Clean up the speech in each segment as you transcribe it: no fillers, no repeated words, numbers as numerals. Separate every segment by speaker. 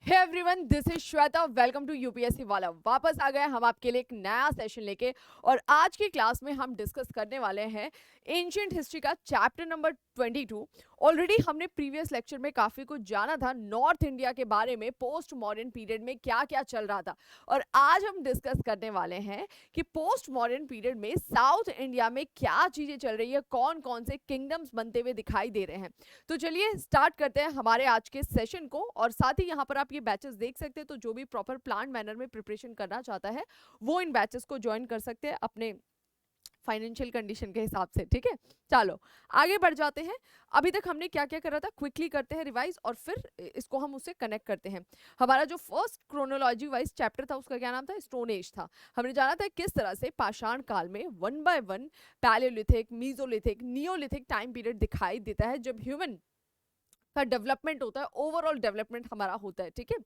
Speaker 1: Hey everyone, this is Shweta. Welcome to UPSC वाला। वापस आ गए हम आपके लिए एक नया सेशन लेके। और आज की क्लास में हम डिस्कस करने वाले हैं एंशिएंट हिस्ट्री का चैप्टर नंबर 22। ऑलरेडी हमने प्रीवियस लेक्चर में काफी कुछ जाना था नॉर्थ इंडिया के बारे में, पोस्ट मॉडर्न पीरियड में क्या क्या चल रहा था। और आज हम डिस्कस करने वाले हैं कि पोस्ट मॉडर्न पीरियड में साउथ इंडिया में क्या चीजें चल रही है, कौन कौन से किंगडम्स बनते हुए दिखाई दे रहे हैं। तो चलिए स्टार्ट करते हैं हमारे आज के सेशन को। और साथ ही यहाँ पर आप ये बैचेस देख सकते हैं, तो जो भी प्रॉपर प्लान मैनर में प्रिपरेशन करना चाहता है वो इन बैचेस को ज्वाइन कर सकते हैं अपने फाइनेंशियल कंडीशन के हिसाब से। ठीक है, चलो आगे बढ़ जाते हैं। अभी तक हमने क्या क्या करा था क्विकली करते हैं रिवाइज, और फिर इसको हम उससे कनेक्ट करते हैं। हमारा जो फर्स्ट क्रोनोलॉजी वाइज चैप्टर था उसका क्या नाम था, स्टोन एज था। हमने जाना था किस तरह से पाषाण काल में one by one paleolithic, mesolithic, neolithic time period दिखाई देता है जब ह्यूमन का डेवलपमेंट होता है, ओवरऑल डेवलपमेंट हमारा होता है। ठीक है,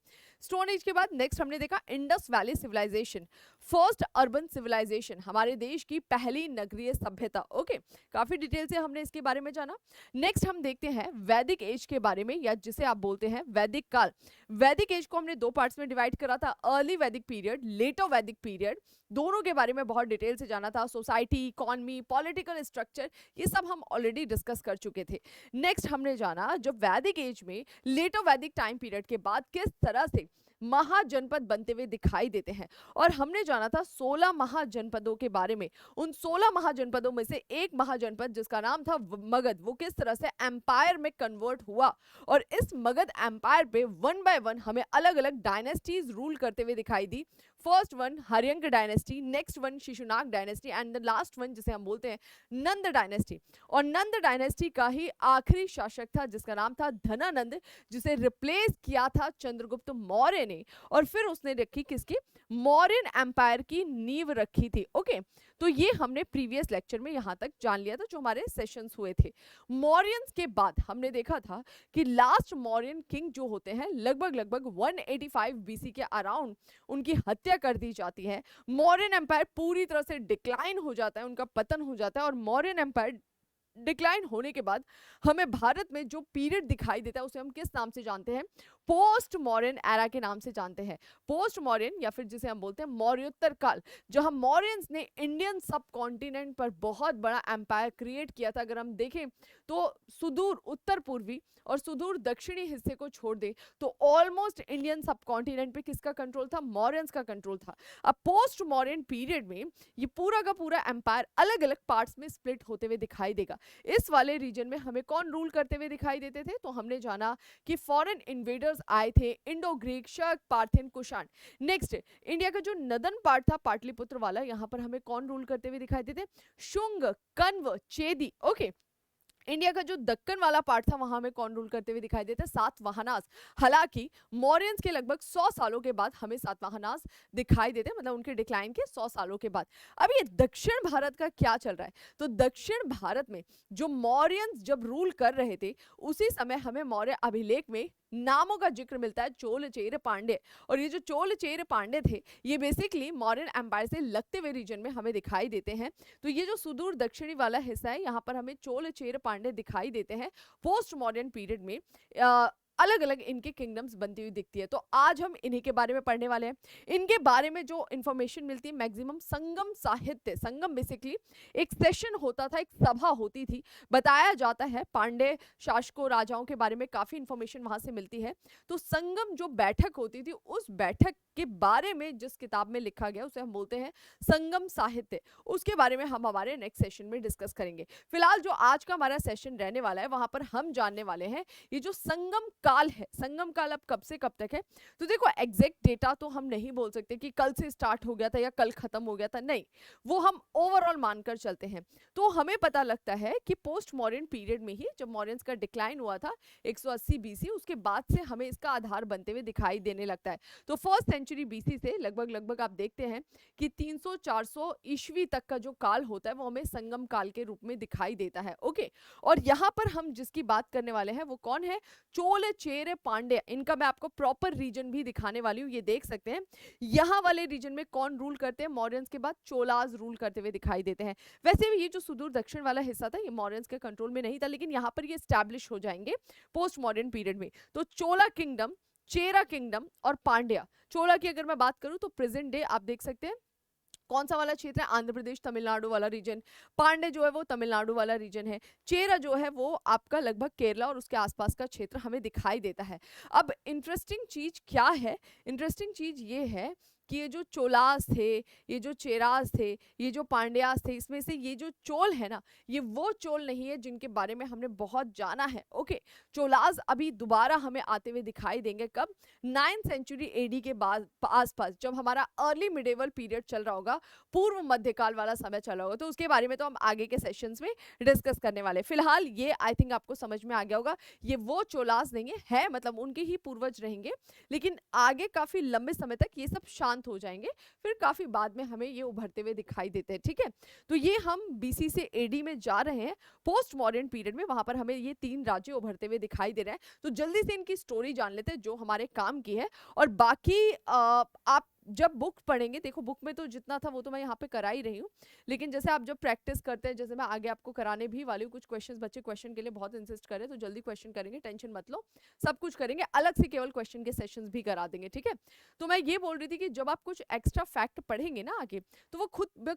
Speaker 1: स्टोन एज के बाद नेक्स्ट हमने देखा Indus valley civilisation, first urban civilisation, हमारे देश की पहली नगरीय सभ्यता। ओके, काफी डिटेल से हमने इसके बारे में जाना। नेक्स्ट हम देखते हैं वैदिक एज के बारे में, या जिसे आप बोलते हैं वैदिक काल। वैदिक एज को हमने दो पार्ट्स में डिवाइड करा था, अर्ली वैदिक पीरियड, लेटर वैदिक पीरियड। दोनों के बारे में बहुत डिटेल से जाना था, सोसाइटी, इकोनॉमी, पॉलिटिकल स्ट्रक्चर, ये सब हम ऑलरेडी डिस्कस कर चुके थे। नेक्स्ट हमने जाना जब वैदिक एज में लेटर वैदिक टाइम पीरियड के बाद किस तरह से महाजनपद बनते हुए दिखाई देते हैं। और हमने जाना था 16 महाजनपदों के बारे में। उन 16 महाजनपदों में से एक महाजनपद जिसका नाम था मगध, वो किस तरह से एम्पायर में कन्वर्ट हुआ। और इस मगध एम्पायर पे वन बाय वन हमें अलग अलग डायनेस्टीज रूल करते हुए दिखाई दी। First one Haryanka dynasty, next one Shishunaga dynasty, and the last one जिसे हम बोलते हैं नंद डायनेस्टी। और नंद डायनेस्टी का ही आखिरी शासक था जिसका नाम था धनानंद, जिसे रिप्लेस किया था चंद्रगुप्त मौर्य ने। और फिर उसने रखी किसकी, मौर्यन एम्पायर की नींव रखी थी। ओके, तो ये हमने प्रीवियस लेक्चर में यहां तक जान लिया था जो हमारे सेशंस हुए थे। मौर्यंस के बाद हमने देखा था कि लास्ट मौर्यन किंग जो होते हैं लगभग लगभग 185 बीसी के अराउंड उनकी हत्या कर दी जाती है। मौर्यन एम्पायर पूरी तरह से डिक्लाइन हो जाता है, उनका पतन हो जाता है। और मौर्यन एम्पायर डिक्लाइन होने के बाद हमें भारत में जो पीरियड दिखाई देता है उसे हम किस नाम से जानते हैं, पोस्ट मॉडर्न एरा के नाम से जानते हैं। पोस्ट मॉडर्न, या फिर जिसे हम बोलते हैं मौर्योत्तर काल, जहां मौर्यंस ने इंडियन सब कॉन्टिनेंट पर बहुत बड़ा एम्पायर क्रिएट किया था। अगर हम देखें तो सुदूर उत्तर पूर्वी और सुदूर दक्षिणी हिस्से को छोड़ दे तो ऑलमोस्ट इंडियन सब कॉन्टिनेंट पे किसका कंट्रोल था, मौर्यंस का कंट्रोल था। अब पोस्ट मॉडर्न पीरियड में ये पूरा का पूरा एम्पायर अलग अलग पार्ट्स में स्प्लिट होते हुए दिखाई देगा। इस वाले रीजन में हमें कौन रूल करते हुए दिखाई देते थे, तो हमने जाना कि फॉरेन इन्वेडर्स आए थे, इंडो ग्रीक, शक, पार्थियन, कुषाण। नेक्स्ट इंडिया का जो नदन पार्ट था पाटलिपुत्र वाला, यहां पर हमें कौन रूल करते हुए दिखाई देते, शुंग, कण्व, चेदी। ओके, इंडिया का जो दक्कन वाला पार्ट था वहां में कौन रूल करते हुए दिखाई देते, सातवाहनास। हालांकि मौर्यंस के लगभग 100 सालों के बाद हमें सातवाहनास दिखाई देते, मतलब उनके डिक्लाइन के 100 सालों के बाद। अब ये दक्षिण भारत का क्या चल रहा है, तो दक्षिण भारत में जो मौर्यंस जब रूल कर रहे थे उसी समय हमें मौर्य अभिलेख में नामों का जिक्र मिलता है, चोल, चेर, पांड्य। और ये जो चोल, चेर, पांड्य थे ये बेसिकली मौर्यन एम्पायर से लगते हुए रीजन में हमें दिखाई देते हैं। तो ये जो सुदूर दक्षिणी वाला हिस्सा है यहाँ पर हमें चोल, चेर, पांड्य दिखाई देते हैं पोस्ट मॉडर्न पीरियड में। अलग अलग इनके किंगडम्स बनती हुई दिखती है। तो आज हम इन्हीं के बारे में पढ़ने वाले हैं। इनके बारे में जो इंफॉर्मेशन मिलती है मैक्सिमम संगम साहित्य, संगम बेसिकली एक सेशन होता था, एक सभा होती थी, बताया जाता है पांड्य शासकों, राजाओं के बारे में काफी इंफॉर्मेशन वहां से मिलती है। तो संगम जो बैठक होती थी उस बैठक के बारे में जिस किताब में लिखा गया उसे हम बोलते हैं संगम साहित्य। उसके बारे में हम हमारे नेक्स्ट सेशन में डिस्कस करेंगे। फिलहाल जो आज का हमारा सेशन रहने वाला है वहां पर हम जानने वाले हैं ये जो संगम काल है। संगम काल अब कब से कब तक है, तो देखो एग्जैक्ट डेटा तो हम नहीं बोल सकते कि कल से स्टार्ट हो गया था या कल खत्म हो गया था, नहीं, वो हम ओवरऑल मानकर चलते हैं। तो हमें पता लगता है कि पोस्ट मॉडर्न पीरियड में ही जब मॉडर्न्स का डिक्लाइन हुआ था 180 बीसी, उसके बाद से हमें इसका आधार बनते हुए दिखाई देने लगता है। तो फर्स्ट सेंचुरी बीसी से लगभग लगभग आप देखते हैं कि 300-400 ईस्वी तक का जो काल होता है वो हमें संगम काल के रूप में दिखाई देता है। ओके, और यहाँ पर हम जिसकी बात करने वाले हैं वो कौन है, चोल, चेर, पांड्य। इनका मैं आपको प्रॉपर रीजन भी दिखाने वाली हूँ, ये देख सकते हैं यहाँ वाले रीजन में कौन रूल करते हैं, मौर्यंस के बाद चोलाज रूल करते हुए दिखाई देते हैं। वैसे भी ये जो सुदूर दक्षिण वाला हिस्सा था ये मौर्यंस के कंट्रोल में नहीं था, लेकिन यहाँ पर ये स्टैब्लिश हो जाएंगे पोस्ट मॉडर्न पीरियड में। तो चोला किंगडम चेरा किंगडम और पांड्या। चोला की अगर मैं बात करूं तो प्रेजेंट डे आप देख सकते हैं कौन सा वाला क्षेत्र है, आंध्र प्रदेश तमिलनाडु वाला रीजन। पांडे जो है वो तमिलनाडु वाला रीजन है। चेरा जो है वो आपका लगभग केरला और उसके आसपास का क्षेत्र हमें दिखाई देता है। अब इंटरेस्टिंग चीज क्या है, इंटरेस्टिंग चीज ये है कि ये जो चोलास थे, ये जो चेरास थे, ये जो पांड्यास थे, इसमें से ये जो चोल है ना, ये वो चोल नहीं है जिनके बारे में हमने बहुत जाना है। ओके, चोलास अभी दोबारा हमें आते हुए दिखाई देंगे कब, 9th सेंचुरी एडी के बाद आसपास, जब हमारा अर्ली मिडेवल पीरियड चल रहा होगा, पूर्व मध्यकाल वाला समय चला होगा। तो उसके बारे में तो हम आगे के सेशंस में डिस्कस करने वाले। फिलहाल ये आई थिंक आपको समझ में आ गया होगा, ये वो चोलास नहीं है, मतलब उनके ही पूर्वज रहेंगे, लेकिन आगे काफी लंबे समय तक ये सब शांत हो जाएंगे, फिर काफी बाद में हमें ये उभरते हुए दिखाई देते हैं। ठीक है, तो ये हम बीसी से एडी में जा रहे हैं, पोस्ट मॉडर्न पीरियड में, वहां पर हमें ये 3 राज्य उभरते हुए दिखाई दे रहे हैं। तो जल्दी से इनकी स्टोरी जान लेते हैं जो हमारे काम की है, और बाकी आप जब बुक पढ़ेंगे, देखो बुक में तो जितना था वो तो मैं यहाँ पे करा ही रही हूँ, लेकिन जैसे आप जब प्रैक्टिस करते हैं, जैसे मैं आगे आपको कराने भी वाली हूँ, कुछ क्वेश्चंस बच्चे क्वेश्चन के लिए बहुत इंसिस्ट करें तो जल्दी क्वेश्चन करेंगे, टेंशन मत लो, सब कुछ करेंगे, अलग से केवल क्वेश्चन के सेशंस भी करा देंगे। ठीक है, तो मैं ये बोल रही थी कि जब आप कुछ एक्स्ट्रा फैक्ट पढ़ेंगे ना आगे, तो वो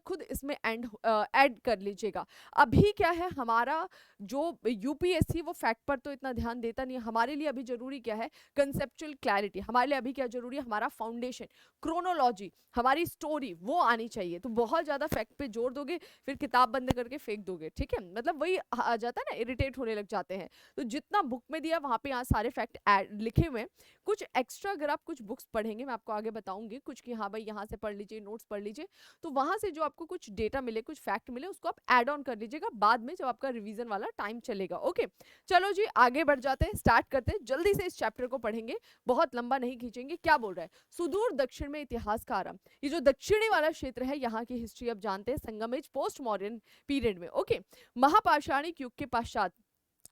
Speaker 1: खुद इसमें ऐड कर लीजिएगा। अभी क्या है, हमारा जो यूपीएससी वो फैक्ट पर तो इतना ध्यान देता नहीं है, हमारे लिए अभी जरूरी क्या है, कंसेप्चुअल क्लैरिटी। हमारे लिए अभी क्या जरूरी है, हमारा फाउंडेशन, क्रोनोलॉजी, हमारी स्टोरी वो आनी चाहिए। तो बहुत ज्यादा फैक्ट पे जोर दोगे, फिर किताब बंद करके फेंक दोगे। ठीक है, मतलब वही आ जाता है ना, इरिटेट होने लग जाते हैं। तो जितना बुक में दिया वहां पे यहाँ सारे फैक्ट लिखे हुए हैं। कुछ एक्स्ट्रा अगर आप कुछ बुक्स पढ़ेंगे, मैं आपको आगे बताऊंगी कुछ कि हाँ भाई यहाँ से पढ़ लीजिए, नोट्स पढ़ लीजिए, तो वहां से जो आपको कुछ डेटा मिले, कुछ फैक्ट मिले, उसको आप ऐड ऑन कर लीजिएगा बाद में जब आपका रिवीजन वाला टाइम चलेगा। ओके, चलो जी आगे बढ़ जाते हैं, स्टार्ट करते हैं, जल्दी से इस चैप्टर को पढ़ेंगे, बहुत लंबा नहीं खींचेंगे। क्या बोल रहा है, सुदूर दक्षिण में इतिहास का आरंभ। ये जो दक्षिणी वाला क्षेत्र है, यहाँ की हिस्ट्री अब जानते हैं, संगम पोस्ट मॉडर्न पीरियड में। ओके, महापाषाणिक युग के पश्चात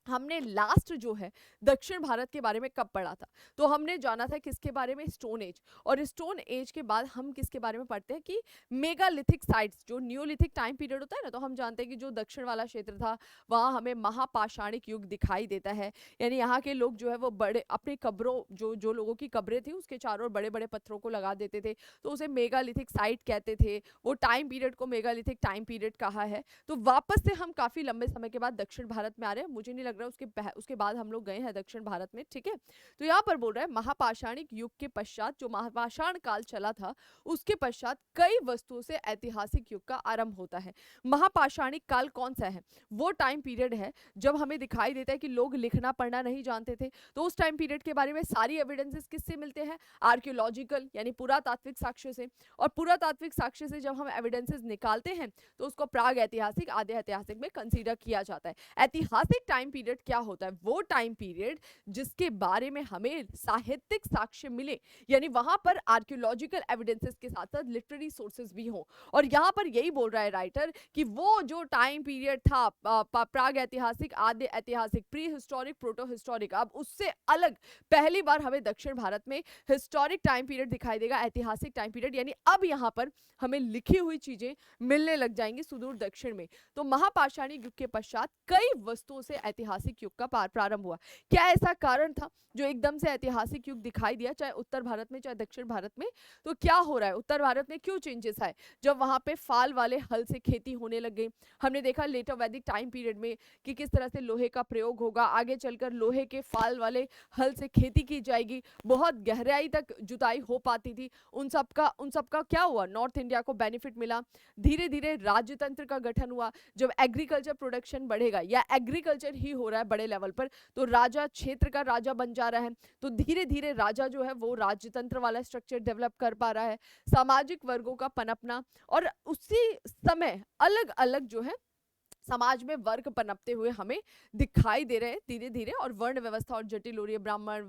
Speaker 1: हमने लास्ट जो है दक्षिण भारत के बारे में कब पढ़ा था, तो हमने जाना था किसके बारे में, स्टोन एज। और स्टोन एज के बाद हम किसके बारे में पढ़ते हैं कि मेगालिथिक साइट्स, जो न्यूलिथिक टाइम पीरियड होता है ना, तो हम जानते हैं कि जो दक्षिण वाला क्षेत्र था वहाँ हमें महापाषाणिक युग दिखाई देता है। यानी यहाँ के लोग जो है वो बड़े अपनी कब्रों, जो लोगों की कब्रें थी उसके चारों ओर बड़े बड़े पत्थरों को लगा देते थे, तो उसे मेगालिथिक साइट कहते थे। वो टाइम पीरियड को मेगालिथिक टाइम पीरियड कहा है। तो वापस से हम काफी लंबे समय के बाद दक्षिण भारत में आ रहे हैं, मुझे नहीं लग रहा उसके बाद हम लोग गए हैं दक्षिण भारत में। ठीक है, तो यहाँ पर बोल रहा है महापाषाणिक युग के पश्चात, जो महापाषाण काल चला था उसके पश्चात कई वस्तुओं से ऐतिहासिक युग का आरंभ होता है। महापाषाणिक काल कौन सा है, वो टाइम पीरियड है जब हमें दिखाई देता है कि लोग लिखना पढ़ना नहीं जानते थे। तो उस टाइम पीरियड के बारे में सारी एविडेंसेस किससे मिलते हैं, आर्कियोलॉजिकल यानी पुरातात्विक साक्ष्य से। और पुरातात्विक साक्ष्य से जब हम एविडेंसेस निकालते हैं तो उसको प्राग ऐतिहासिक, आधे ऐतिहासिक में कंसीडर किया जाता है। ऐतिहासिक टाइम पीरियड क्या होता है, वो टाइम पीरियड जिसके बारे में हमें साहित्यिक साक्ष्य मिले, यानी वहां पर आर्कियोलॉजिकल एविडेंसेस के साथ साथ लिटरेरी सोर्सेज भी हो। और यहां पर यही बोल रहा है राइटर कि वो जो टाइम पीरियड था प्राग ऐतिहासिक, आद्य ऐतिहासिक, प्री हिस्टोरिक, प्रोटो हिस्टोरिक, अब उससे अलग पहली बार हमें दक्षिण भारत में हिस्टोरिक टाइम पीरियड दिखाई देगा, ऐतिहासिक टाइम पीरियड। यानी अब यहां पर हमें लिखी हुई चीजें मिलने लग जाएंगी सुदूर दक्षिण में। तो महापाषाणिक युग के पश्चात कई वस्तुओं से ऐतिहासिक युग का प्रारंभ हुआ। क्या ऐसा कारण था जो एकदम से ऐतिहासिक युग दिखाई दिया, चाहे उत्तर भारत में चाहे दक्षिण भारत में? तो क्या हो रहा है, उत्तर भारत में क्यों चेंजेस आए, जब वहां पे फाल वाले हल से खेती होने लग गई। हमने देखा लेटर वैदिक टाइम पीरियड में कि किस तरह से लोहे का प्रयोग होगा, आगे चलकर लोहे के फाल वाले हल से खेती की जाएगी, बहुत गहराई तक जुताई हो पाती थी। उन सबका क्या हुआ, नॉर्थ इंडिया को बेनिफिट मिला। धीरे धीरे राज्यतंत्र का गठन हुआ। जब एग्रीकल्चर प्रोडक्शन बढ़ेगा, या एग्रीकल्चर ही हो रहा है बड़े लेवल पर, तो राजा क्षेत्र का राजा बन जा रहा है, तो धीरे धीरे राजा जो है वो राज्यतंत्र वाला स्ट्रक्चर डेवलप कर पा रहा है, सामाजिक वर्गों का पनपना। और उसी समय अलग अलग जो है समाज में वर्ग पनपते हुए हमें दिखाई दे रहे हैं धीरे धीरे, और वर्ण व्यवस्था और जटिल हो रही है, ब्राह्मण,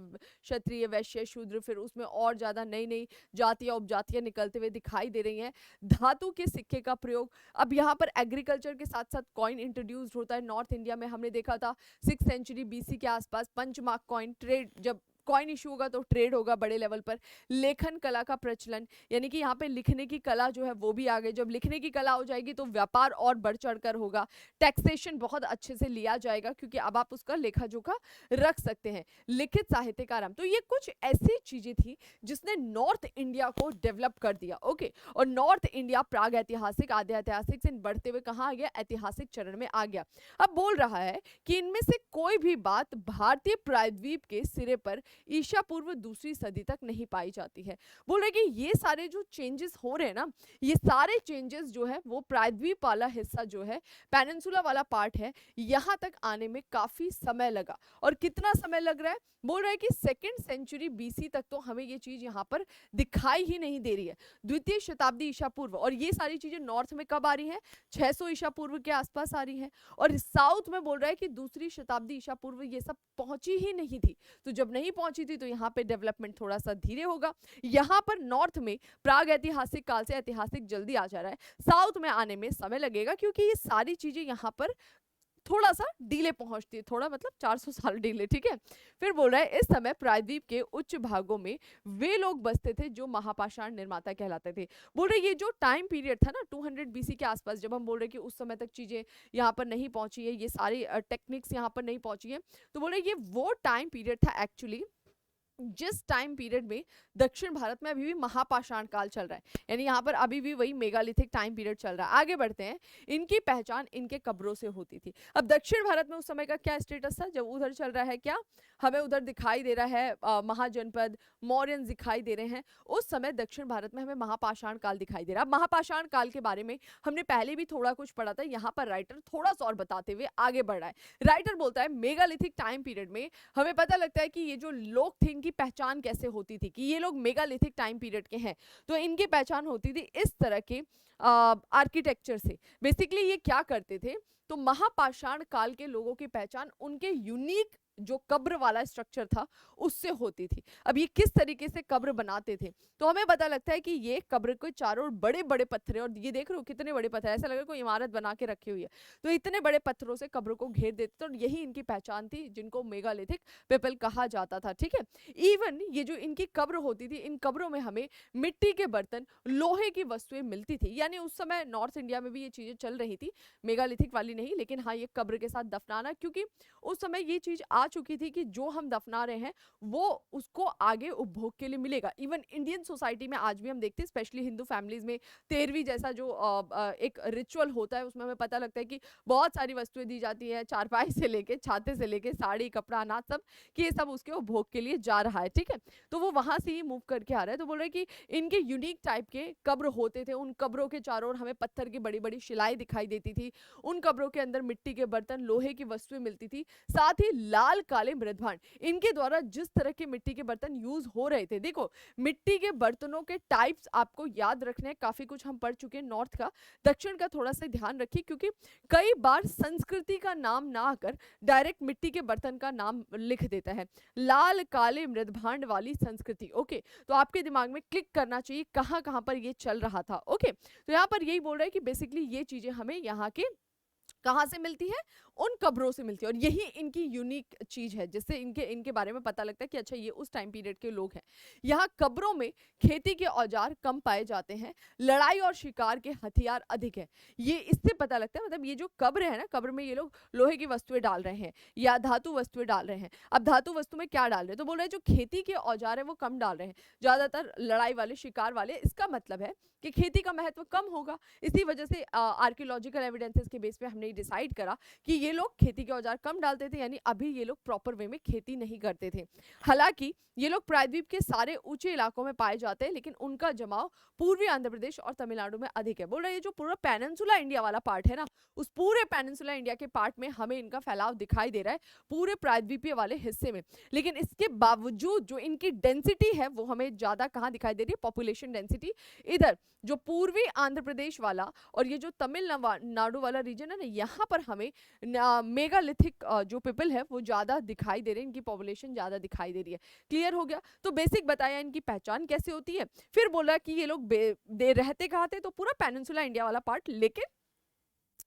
Speaker 1: क्षत्रिय, वैश्य, शूद्र, फिर उसमें और ज्यादा नई नई जातियां उपजातियां निकलते हुए दिखाई दे रही हैं। धातु के सिक्के का प्रयोग, अब यहाँ पर एग्रीकल्चर के साथ साथ कॉइन इंट्रोड्यूस होता है। नॉर्थ इंडिया में हमने देखा था 6th सेंचुरी बीसी के आसपास पंचमार्क कॉइन, ट्रेड जब कॉइन इशू होगा तो ट्रेड होगा बड़े लेवल पर, लेखन कला का प्रचलन, यानी कि यहाँ पे लिखने की कला जो है वो भी आ गई, जब लिखने की कला हो जाएगी तो व्यापार और बढ़ चढ़कर होगा, टैक्सेशन बहुत अच्छे से लिया जाएगा क्योंकि अब आप उसका लेखा जोखा रख सकते हैं, लिखित साहित्य का आरंभ। तो ये कुछ ऐसी चीजें थी जिसने नॉर्थ इंडिया को डेवलप कर दिया। ओके, और नॉर्थ इंडिया प्राग ऐतिहासिक आद्य ऐतिहासिक से बढ़ते हुए कहाँ आ गया, ऐतिहासिक चरण में आ गया। अब बोल रहा है कि इनमें से कोई भी बात भारतीय प्रायद्वीप के सिरे पर ईसा पूर्व दूसरी सदी तक नहीं पाई जाती है। बोल रहे कि ये सारे जो चेंजेस हो रहे हैं ना, ये सारे चेंजेस जो है वो प्रायद्वीप वाला हिस्सा जो है, पेनिनसुला वाला पार्ट है, यहां तक आने में काफी समय लगा। और कितना समय लग रहा है, बोल रहा है कि सेकेंड सेंचुरी बीसी तक तो हमें ये चीज यहाँ पर दिखाई ही नहीं दे रही है, द्वितीय शताब्दी ईसा पूर्व। और ये सारी चीजें नॉर्थ में कब आ रही है, 600 ईसा पूर्व के आसपास आ रही है, और साउथ में बोल रहा है कि दूसरी शताब्दी ईसा पूर्व ये सब पहुंची ही नहीं थी। तो जब नहीं पहुंची थी तो यहाँ पे डेवलपमेंट थोड़ा सा धीरे होगा। यहाँ पर नॉर्थ में प्राग ऐतिहासिक काल से ऐतिहासिक जल्दी आ जा रहा है, साउथ में आने में समय लगेगा क्योंकि ये सारी चीजें यहाँ पर थोड़ा सा डिले पहुंचती है, थोड़ा मतलब 400 साल डिले, ठीक है। फिर बोल रहा है इस समय प्रायद्वीप के उच्च भागों में वे लोग बसते थे जो महापाषाण निर्माता कहलाते थे। बोल रहे ये जो टाइम पीरियड था ना 200 बीसी के आसपास, जब हम बोल रहे कि उस समय तक चीजें यहाँ पर नहीं पहुंची है, ये सारी टेक्निक्स यहाँ पर नहीं पहुंची है, तो बोल रहे ये वो टाइम पीरियड था एक्चुअली जिस टाइम पीरियड में दक्षिण भारत में अभी भी महापाषाण काल चल रहा है, यानी यहाँ पर अभी भी वही मेगालिथिक टाइम पीरियड चल रहा है। आगे बढ़ते हैं, इनकी पहचान इनके कब्रों से होती थी। अब दक्षिण भारत में उस समय का क्या स्टेटस था, जब उधर चल रहा है, क्या हमें उधर दिखाई दे रहा है महाजनपद, मौर्यन दिखाई दे रहे हैं, उस समय दक्षिण भारत में हमें महापाषाण काल दिखाई दे रहा है। महापाषाण काल के बारे में हमने पहले भी थोड़ा कुछ पढ़ा था, यहाँ पर राइटर थोड़ा सा और बताते हुए आगे बढ़ रहा है। राइटर बोलता है मेगालिथिक टाइम पीरियड में हमें पता लगता है कि ये जो लोग थे इनकी पहचान कैसे होती थी, कि ये लोग मेगालिथिक टाइम पीरियड के हैं, तो इनकी पहचान होती थी इस तरह के आर्किटेक्चर से। बेसिकली ये क्या करते थे, तो महापाषाण काल के लोगों की पहचान उनके यूनिक जो कब्र वाला स्ट्रक्चर था उससे होती थी। अब ये किस तरीके से कब्र बनाते थे, तो हमें पता लगता है कि ये कब्र के चारों ओर बड़े बड़े पत्थर है, और ये देख रहे हो कितने बड़े पत्थर, ऐसा लग रहा है कोई इमारत बना के रखी हुई है, तो इतने बड़े पत्थरों से कब्र को घेर देते थे, और यही इनकी पहचान थी जिनको मेगालिथिक पीपल कहा जाता था, ठीक है। इवन ये जो इनकी कब्र होती थी, इन कब्रों में हमें मिट्टी के बर्तन, लोहे की वस्तुएं मिलती थी, यानी उस समय नॉर्थ इंडिया में भी ये चीजें चल रही थी, मेगालिथिक वाली नहीं, लेकिन हाँ ये कब्र के साथ दफनाना, क्योंकि उस समय ये चीज आ चुकी थी कि जो हम दफना रहे हैं वो उसको आगे उपभोग के लिए मिलेगा। इवन इंडियन सोसाइटी में आज भी हम देखते हैं, स्पेशली हिंदू फैमिलीज में 13वीं जैसा जो एक रिचुअल होता है, उसमें हमें पता लगता है कि बहुत सारी वस्तुएं दी जाती है, चारपाई से लेके, छाते से लेके, साड़ी, कपड़ा, अनाज, सब कि ये सब उसके उपभोग के लिए जा रहा है, ठीक है। तो वो वहां से ही मूव करके आ रहा है। तो बोल रहे कि इनके यूनिक टाइप के कब्र होते थे, उन कब्रों के चारों ओर हमें पत्थर की बड़ी बड़ी शिलाएं दिखाई देती थी, उन कब्रों के अंदर मिट्टी के बर्तन, लोहे की वस्तुएं मिलती थी, साथ ही लाल काले मृदभांड, इनके द्वारा जिस तरह के मिट्टी के बर्तन यूज हो रहे थे। देखो मिट्टी के बर्तनों के टाइप्स आपको याद रखने, काफी कुछ हम पढ़ चुके हैं नॉर्थ का, दक्षिण का थोड़ा सा ध्यान रखिए, क्योंकि कई बार संस्कृति का नाम ना आकर डायरेक्ट मिट्टी के बर्तन का नाम लिख देता है, लाल काले मृदभांड वाली संस्कृति। ओके, तो आपके दिमाग में क्लिक करना चाहिए कहां कहां पर ये चल रहा था। ओके, तो यहां पर यही बोल रहा है कि बेसिकली ये चीजें हमें यहाँ के कहां से मिलती है, उन कब्रों से मिलती है, और यही इनकी यूनिक चीज है जिससे इनके इनके बारे में पता लगता है कि अच्छा ये उस टाइम पीरियड के लोग हैं। यहाँ कब्रों में खेती के औजार कम पाए जाते हैं, लड़ाई और शिकार के हथियार अधिक है, ये इससे पता लगता है। मतलब ये जो कब्र है ना, कब्र में ये लोग लोहे की वस्तुएं डाल रहे हैं या धातु वस्तुएं डाल रहे हैं। अब धातु वस्तु में क्या डाल रहे हैं, तो बोल रहे हैं जो खेती के औजार है वो कम डाल रहे हैं, ज्यादातर लड़ाई वाले, शिकार वाले। इसका मतलब है कि खेती का महत्व कम होगा। इसी वजह से आर्कियोलॉजिकल एविडेंसेस के बेस पे हमने डिसाइड करा कि ये लोग खेती के औजार कम डालते थे, यानी अभी ये लोग प्रॉपर वे में खेती नहीं करते थे। हालांकि ये लोग प्रायद्वीप के सारे ऊंचे इलाकों में पाए जाते हैं, लेकिन उनका जमाव पूर्वी आंध्र प्रदेश और तमिलनाडु में अधिक है। बोल रहे हैं जो पूरा पेनिनसुला इंडिया वाला पार्ट है ना, उस पूरे पेनिनसुला इंडिया के पार्ट में हमें इनका फैलाव दिखाई दे रहा है, पूरे प्रायद्वीपीय वाले हिस्से में। लेकिन इसके बावजूद जो इनकी डेंसिटी है वो हमें ज्यादा कहाँ दिखाई दे रही है, पॉपुलेशन डेंसिटी इधर जो पूर्वी आंध्र प्रदेश वाला और ये जो तमिलनाडु वाला रीजन है ना, यहाँ पर हमें मेगालिथिक जो पीपल है वो ज्यादा दिखाई दे रहे हैं, इनकी पॉपुलेशन ज्यादा दिखाई दे रही है। क्लियर हो गया? तो बेसिक बताया इनकी पहचान कैसे होती है, फिर बोला कि ये लोग रहते कहाँ थे, तो पूरा पेनिनसुला इंडिया वाला पार्ट, लेकिन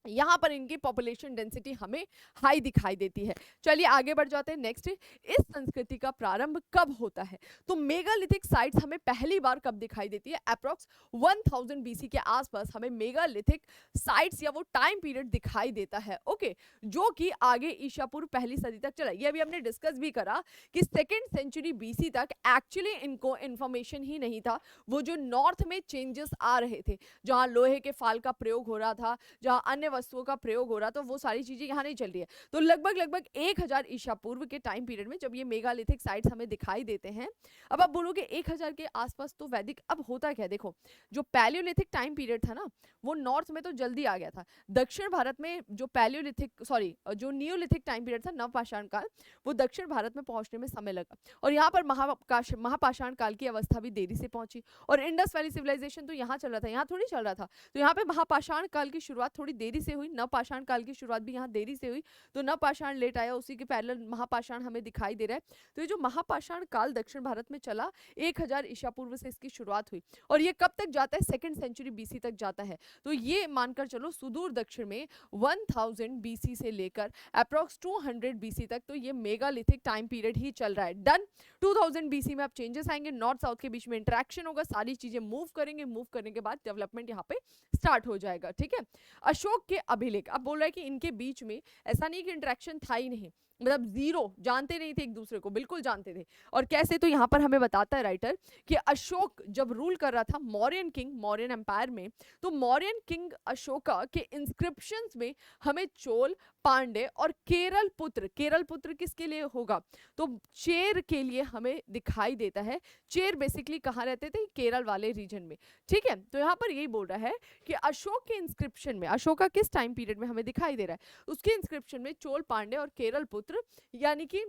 Speaker 1: यहाँ पर इनकी पॉपुलेशन डेंसिटी हमें हाई दिखाई देती है। चलिए आगे बढ़ जाते हैं। नेक्स्ट, इस संस्कृति का प्रारंभ कब होता है? तो मेगालिथिक साइट्स हमें पहली बार कब दिखाई देती है? अप्रॉक्स 1000 बीसी के आसपास हमें मेगालिथिक साइट्स या वो टाइम पीरियड दिखाई देता है। ओके, जो कि आगे ईसा पूर्व पहली सदी तक चला। ये अभी हमने डिस्कस भी करा कि सेकेंड सेंचुरी बीसी तक एक्चुअली इनको इंफॉर्मेशन ही नहीं था। वो जो नॉर्थ में चेंजेस आ रहे थे, जहाँ लोहे के फाल का प्रयोग हो रहा था, जहाँ अन्य वस्तुओं का प्रयोग हो रहा, तो वो सारी चीजें यहाँ नहीं चल रही है। तो लगभग 1000 ईसा पूर्व के टाइम पीरियड में जब ये मेगालिथिक साइट्स हमें दिखाई देते हैं, अब आप बोलोगे 1000 के आसपास तो वैदिक, अब होता क्या? देखो, जो पैलियोलिथिक टाइम पीरियड था ना, वो नॉर्थ में तो जल्दी आ गया था। दक्षिण भारत में जो पैलियोलिथिक सॉरी जो नियोलिथिक टाइम पीरियड था, नवपाषाण काल, वो दक्षिण भारत में पहुंचने में समय लगा। और यहाँ पर महापाषाण काल की अवस्था भी देरी से पहुंची। और इंडस वैली सिविलाइजेशन तो यहाँ चल रहा था, यहाँ थोड़ी चल रहा था। तो यहाँ पे महापाषाण काल की शुरुआत थोड़ी देरी से हुई, नवपाषाण काल की शुरुआत भी यहाँ देरी से हुई। तो नवपाषाण लेट आया, उसी के पैरेलल महापाषाण हमें दिखाई दे रहा है। तो ये जो महापाषाण काल दक्षिण भारत में चला, 1000 ईसा पूर्व से इसकी शुरुआत हुई। और ये कब तक जाता है? सेकेंड सेंचुरी बीसी तक जाता है। तो ये मानकर चलो सुदूर दक्षिण में 1000 बीसी से लेकर अप्रॉक्स 200 बीसी तक तो ये मेगालिथिक टाइम पीरियड ही चल रहा है। डन। 2000 बीसी में अब चेंजेस आएंगे, नॉर्थ साउथ के बीच में इंटरेक्शन होगा, सारी चीजें मूव करेंगे, मूव करने के बाद डेवलपमेंट यहाँ पे स्टार्ट हो जाएगा। ठीक है। अशोक के अभिलेख, अब बोल रहा है कि इनके बीच में ऐसा नहीं कि इंटरेक्शन था ही नहीं, मतलब जीरो, जानते नहीं थे एक दूसरे को, बिल्कुल जानते थे। और कैसे? तो यहाँ पर हमें बताता है राइटर कि अशोक जब रूल कर रहा था मौर्यन किंग, मौर्यन एम्पायर में, तो मौर्यन किंग अशोका के इंस्क्रिप्शंस में हमें चोल, पांडे और केरल पुत्र किसके लिए होगा? तो चेर के लिए हमें दिखाई देता है। चेर बेसिकली कहाँ रहते थे? केरल वाले रीजन में। ठीक है। तो यहाँ पर यही बोल रहा है कि अशोक के इंस्क्रिप्शन में, अशोका किस टाइम पीरियड में हमें दिखाई दे रहा है, उसके इंस्क्रिप्शन में चोल, पांडे और केरल पुत्र यानी कि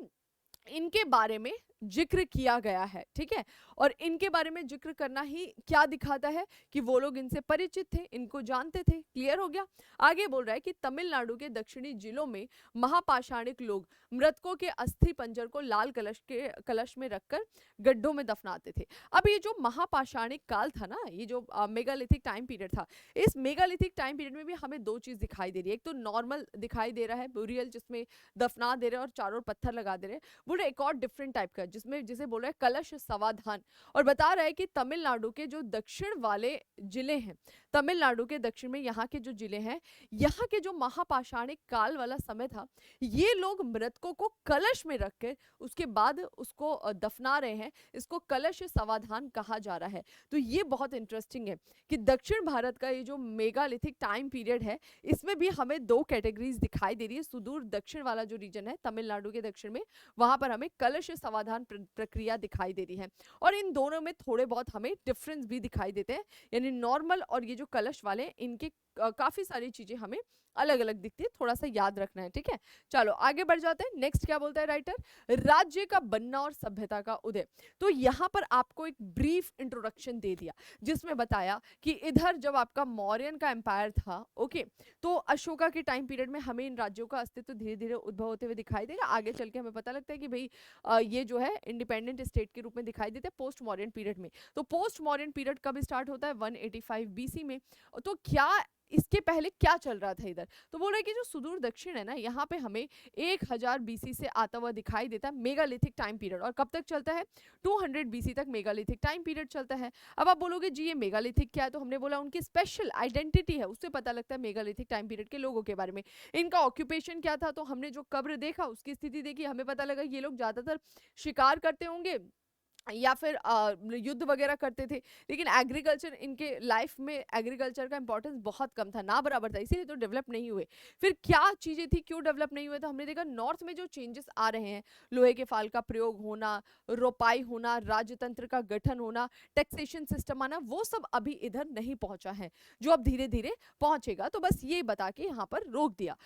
Speaker 1: इनके बारे में जिक्र किया गया है। ठीक है। और इनके बारे में जिक्र करना ही क्या दिखाता है? कि वो लोग इनसे परिचित थे, इनको जानते थे। क्लियर हो गया। आगे बोल रहा है कि तमिलनाडु के दक्षिणी जिलों में महापाषाणिक लोग मृतकों के अस्थि पंजर को लाल कलश में रखकर गड्ढों में दफनाते थे। अब ये जो महापाषाणिक काल था ना, ये जो मेगालिथिक टाइम पीरियड था, इस मेगालिथिक टाइम पीरियड में भी हमें दो चीज दिखाई दे रही है। एक तो नॉर्मल दिखाई दे रहा है बुरियल, जिसमें दफना दे रहे हैं और चारों ओर पत्थर लगा दे रहे हैं। बोल रहे एक और डिफरेंट टाइप का, जिसमें जिसे बोल रहा है कलश समाधान, और बता रहा है कि तमिलनाडु के जो दक्षिण वाले जिले हैं, तमिलनाडु के दक्षिण में यहाँ के जो जिले हैं, यहाँ के जो महापाषाणिक काल वाला समय था, ये लोग मृतकों को कलश में रख के उसके बाद उसको दफना रहे हैं। इसको कलश समाधान कहा जा रहा है। तो ये बहुत इंटरेस्टिंग है कि दक्षिण भारत का ये जो मेगालिथिक टाइम पीरियड है, इसमें भी हमें दो कैटेगरीज दिखाई दे रही है। सुदूर दक्षिण वाला जो रीजन है तमिलनाडु के दक्षिण में, वहां पर हमें कलश समाधान प्रक्रिया दिखाई दे रही है। और इन दोनों में थोड़े बहुत हमें डिफरेंस भी दिखाई देते हैं, यानी नॉर्मल और ये जो कलश वाले, इनके काफी सारी चीजें हमें अलग अलग दिखती है, थोड़ा सा याद रखना है। ठीक है। चलो आगे बढ़ जाते हैं। नेक्स्ट क्या बोलता है राइटर? राज्य का बनना और सभ्यता का उदय। तो यहाँ पर आपको एक ब्रीफ इंट्रोडक्शन दे दिया, जिसमें बताया कि इधर जब आपका मौर्यन का एम्पायर था, ओके, तो अशोका के टाइम पीरियड में हमें इन राज्यों का अस्तित्व धीरे धीरे उद्भव होते हुए दिखाई देगा। आगे चल के हमें पता लगता है कि भाई ये जो है इंडिपेंडेंट स्टेट के रूप में दिखाई देते हैं पोस्ट मौर्यन पीरियड में। तो पोस्ट मौर्यन पीरियड कब स्टार्ट होता है? 185 बीसी में। तो क्या इसके पहले क्या चल रहा था इधर? तो बोल रहे कि जो सुदूर दक्षिण है ना, यहाँ पे हमें 1000 बीसी से आता हुआ दिखाई देता है मेगालिथिक टाइम पीरियड। और कब तक चलता है? 200 बीसी तक मेगालिथिक टाइम पीरियड चलता है। अब आप बोलोगे जी ये मेगालिथिक क्या है? तो हमने बोला उनकी स्पेशल आइडेंटिटी है, उससे पता लगता है मेगालिथिक टाइम पीरियड के लोगों के बारे में। इनका ऑक्यूपेशन क्या था? तो हमने जो कब्र देखा उसकी स्थिति देखी, हमें पता लगा ये लोग ज्यादातर शिकार करते होंगे या फिर युद्ध वगैरह करते थे। लेकिन एग्रीकल्चर, इनके लाइफ में एग्रीकल्चर का इंपॉर्टेंस बहुत कम था, ना बराबर था, इसीलिए तो डेवलप नहीं हुए। फिर क्या चीजें थी, क्यों डेवलप नहीं हुए? तो हमने देखा नॉर्थ में जो चेंजेस आ रहे हैं, लोहे के फाल का प्रयोग होना, रोपाई होना, राजतंत्र का गठन होना, टैक्सेशन सिस्टम आना, वो सब अभी इधर नहीं पहुंचा है, जो अब धीरे धीरे पहुंचेगा। तो बस ये बता के यहाँ पर रोक दिया।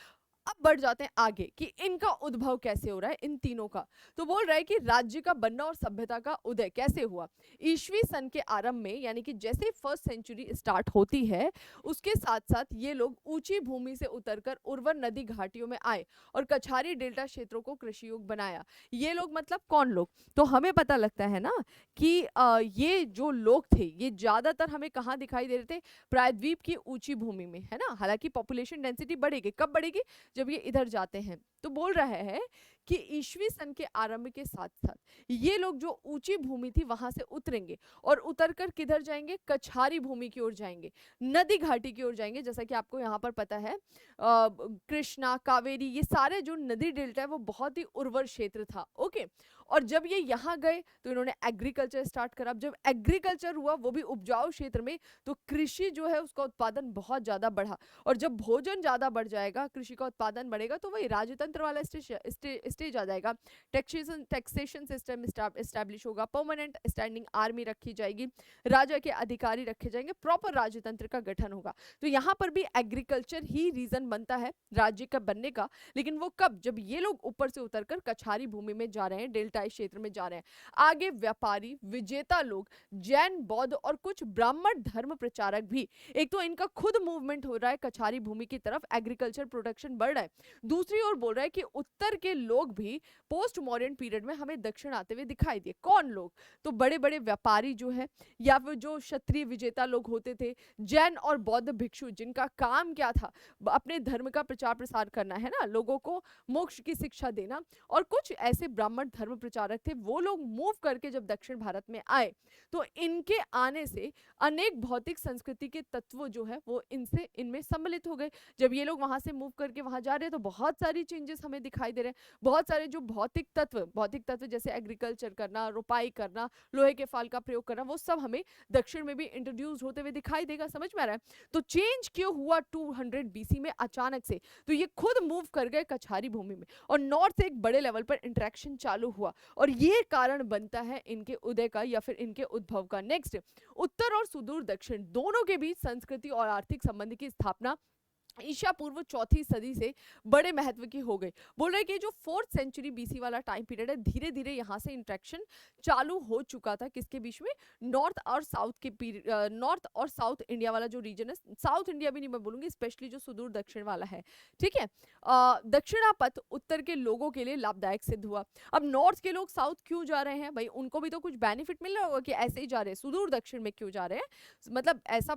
Speaker 1: अब बढ़ जाते हैं आगे कि इनका उद्भव कैसे हो रहा है इन तीनों का। तो बोल रहा है कि राज्य का बनना और सभ्यता का उदय कैसे हुआ। ईस्वी सन के आरंभ में, यानी कि जैसे ही फर्स्ट सेंचुरी स्टार्ट होती है, उसके साथ साथ ये लोग ऊंची भूमि से उतरकर उर्वर नदी घाटियों में आए और कछारी डेल्टा क्षेत्रों को कृषि योग्य बनाया। ये लोग मतलब कौन लोग? तो हमें पता लगता है ना कि ये जो लोग थे ये ज्यादातर हमें कहाँ दिखाई दे रहे थे? प्रायद्वीप की ऊंची भूमि में, है ना। हालांकि पॉपुलेशन डेंसिटी बढ़ेगी, कब बढ़ेगी? जब ये इधर जाते हैं। तो बोल रहा है कि ईस्वी सन के आरंभ के साथ साथ ये लोग जो ऊंची भूमि थी वहां से उतरेंगे और उतरकर किधर जाएंगे? कछारी भूमि की ओर जाएंगे, नदी घाटी की ओर जाएंगे। जैसा कि आपको यहाँ पर पता है कृष्णा, कावेरी, ये सारे जो नदी डेल्टा है वो बहुत ही उर्वर क्षेत्र था। ओके। और जब ये यहाँ गए तो इन्होंने एग्रीकल्चर स्टार्ट करा। जब एग्रीकल्चर हुआ वो भी उपजाऊ क्षेत्र में, तो कृषि जो है उसका उत्पादन बहुत ज्यादा बढ़ा। और जब भोजन ज्यादा बढ़ जाएगा, कृषि का उत्पादन बढ़ेगा, तो वही राजतंत्र वाला स्टेज आ जाएगा। टैक्सेशन सिस्टम एस्टैब्लिश होगा, परमानेंट स्टैंडिंग आर्मी रखी जाएगी, राजा के अधिकारी रखे जाएंगे, प्रॉपर राजतंत्र का गठन होगा। तो यहाँ पर भी एग्रीकल्चर ही रीजन बनता है राज्य का बनने का। लेकिन वो कब? जब ये लोग ऊपर से उतरकर कछारी भूमि में जा रहे हैं, डेल्टाई क्षेत्र में जा रहे हैं। आगे व्यापारी, विजेता लोग, जैन, बौद्ध और कुछ ब्राह्मण धर्म प्रचारक भी। एक तो इनका खुद मूवमेंट हो रहा है कछारी भूमि की तरफ, एग्रीकल्चर प्रोडक्शन बढ़ रहा है। दूसरी ओर बोल रहा है कि उत्तर के लोग भी पोस्ट मॉडर्न पीरियड में हमें दक्षिण आते हुए दिखाई दिए। कौन लोग? तो बड़े बड़े व्यापारी जो है, या फिर जो क्षत्रिय विजेता लोग होते थे, जैन और बौद्ध भिक्षु, जिनका काम क्या था? अपने धर्म का प्रचार प्रसार करना, है ना, लोगों को मोक्ष की शिक्षा देना। और कुछ ऐसे ब्राह्मण धर्म प्रचारक थे, वो लोग मूव करके जब दक्षिण भारत में आए, तो इनके आने से अनेक भौतिक संस्कृति के तत्व जो है वो इनमें सम्मिलित हो गए। जब ये लोग वहां से मूव करके वहां जा रहे हैं तो बहुत सारी चेंजेस हमें दिखाई दे रहे हैं। बहुत सारे जो भौतिक तत्व जैसे एग्रीकल्चर करना, रोपाई करना, लोहे के फाल का प्रयोग करना, वो सब हमें दक्षिण में भी इंट्रोड्यूस होते हुए दिखाई देगा। समझ में आ रहा है? तो चेंज क्यों हुआ 200 बीसी में अचानक से? तो ये खुद मूव कर गए कछारी भूमि में और नॉर्थ से एक बड़े लेवल पर इंटरेक्शन चालू हुआ, और ये कारण बनता है इनके उदय का या फिर इनके उद्भव का। नेक्स्ट, उत्तर और सुदूर दक्षिण दोनों के बीच संस्कृति और आर्थिक संबंध की स्थापना ईसा पूर्व चौथी सदी से बड़े महत्व की हो गई। बोल रहे कि जो 4th सेंचुरी बीसी वाला टाइम पीरियड है, धीरे धीरे यहाँ से इंटरेक्शन चालू हो चुका था। किसके बीच में? नॉर्थ और साउथ के नॉर्थ और साउथ इंडिया वाला जो रीजन है, साउथ इंडिया भी नहीं मैं बोलूंगी, स्पेशली जो सुदूर दक्षिण वाला है। ठीक है। दक्षिणापथ उत्तर के लोगों के लिए लाभदायक सिद्ध हुआ। अब नॉर्थ के लोग साउथ क्यों जा रहे हैं भाई? उनको भी तो कुछ बेनिफिट मिल रहा होगा कि ऐसे ही जा रहे हैं। सुदूर दक्षिण में क्यों जा रहे हैं? मतलब ऐसा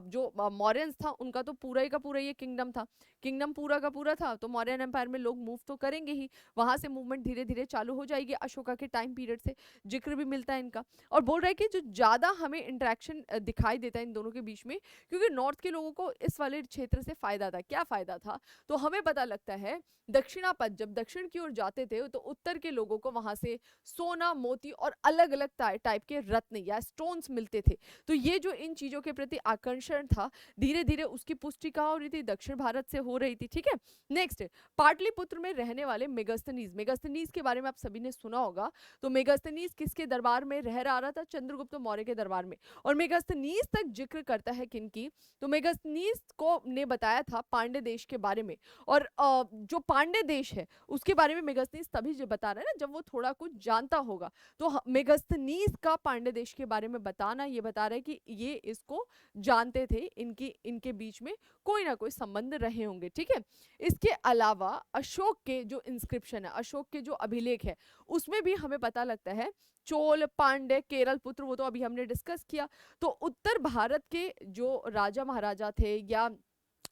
Speaker 1: जो मौर्यंस था उनका तो पूरा ही का पूरा ये किंगडम था, किंगडम पूरा का पूरा था, तो मौर्यन एम्पायर में लोग मूव तो करेंगे ही। वहां से मूवमेंट धीरे धीरे चालू हो जाएगी। अशोका के टाइम पीरियड से जिक्र भी मिलता है इनका। और बोल रहा है कि जो ज्यादा हमें इंटरेक्शन दिखाई देता है इन दोनों के बीच में, क्योंकि नॉर्थ के लोगों को इस वाले क्षेत्र से फायदा था। क्या फायदा था? तो हमें पता लगता है दक्षिणापथ जब दक्षिण की ओर जाते थे तो उत्तर के लोगों को वहां से सोना, मोती और अलग अलग टाइप के रत्न या स्टोन्स मिलते थे। तो ये जो इन चीजों के प्रति आकर्षण था, धीरे धीरे उसकी पुष्टि कहाँ हो रही थी? दक्षिण भारत से हो रही थी। ठीक है। नेक्स्ट, पाटलिपुत्र में रहने वाले मेगास्थनीज। मेगास्थनीज के बारे में आप सभी ने सुना होगा। तो मेगास्थनीज किसके दरबार में रह रहा था? चंद्रगुप्त मौर्य के दरबार में। और मेगास्थनीज तक जिक्र करता है किनकी? तो मेगास्थनीज को ने बताया था पांड्य देश के बारे में। और जो पांड्य देश है उसके बारे में मेगास्थनीज तभी जो बता रहा है ना जब वो थोड़ा कुछ जानता होगा। तो मेगास्थनीज का पांड्य देश के बारे में बताना ये बता रहा है कि ये इसको जानते थे, इनके बीच में कोई ना कोई संबंध रहे होंगे। ठीक है। इसके अलावा अशोक के जो इंस्क्रिप्शन है, अशोक के जो अभिलेख है, उसमें भी हमें पता लगता है चोल, पांड्य, केरल पुत्र, वो तो अभी हमने डिस्कस किया। तो उत्तर भारत के जो राजा महाराजा थे या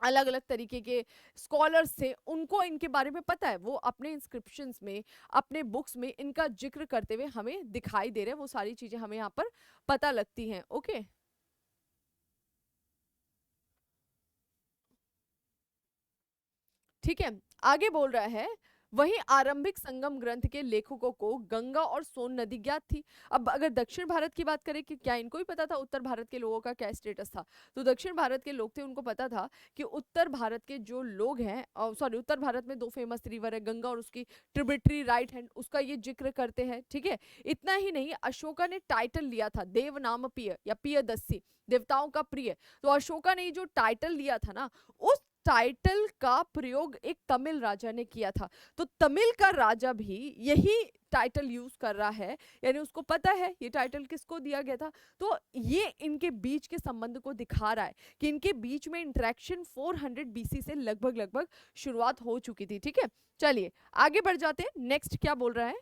Speaker 1: अलग अलग तरीके के स्कॉलर्स थे, उनको इनके बारे में पता है। वो अपने इंस्क्रिप्शंस में, अपने बुक्स में इनका जिक्र करते हुए हमें दिखाई दे रहे हैं। वो सारी चीजें हमें यहाँ पर पता लगती हैं। ओके। ठीक है। आगे बोल रहा है, वहीं आरंभिक संगम ग्रंथ के लेखकों को गंगा और सोन नदी ज्ञात थी। अब अगर दक्षिण भारत की बात करें कि क्या इनको ही पता था उत्तर भारत के लोगों का क्या स्टेटस था? तो दक्षिण भारत के लोग थे, उनको पता था कि उत्तर भारत के जो लोग हैं, सॉरी, उत्तर भारत में दो फेमस रिवर है, गंगा और उसकी ट्रिब्यूटरी राइट हैंड, उसका ये जिक्र करते हैं। ठीक है। इतना ही नहीं, अशोका ने टाइटल लिया था देव नाम पिय या पियदस्सी, देवताओं का प्रिय। तो अशोका ने जो टाइटल लिया था ना, उस टाइटल का प्रयोग एक तमिल राजा ने किया था, तो तमिल का राजा भी यही टाइटल यूज कर रहा है, यानी उसको पता है ये टाइटल किसको दिया गया था। तो ये इनके बीच के संबंध को दिखा रहा है कि इनके बीच में इंटरेक्शन 400 बीसी से लगभग लगभग शुरुआत हो चुकी थी। ठीक है, चलिए आगे बढ़ जाते हैं। नेक्स्ट क्या बोल रहा है?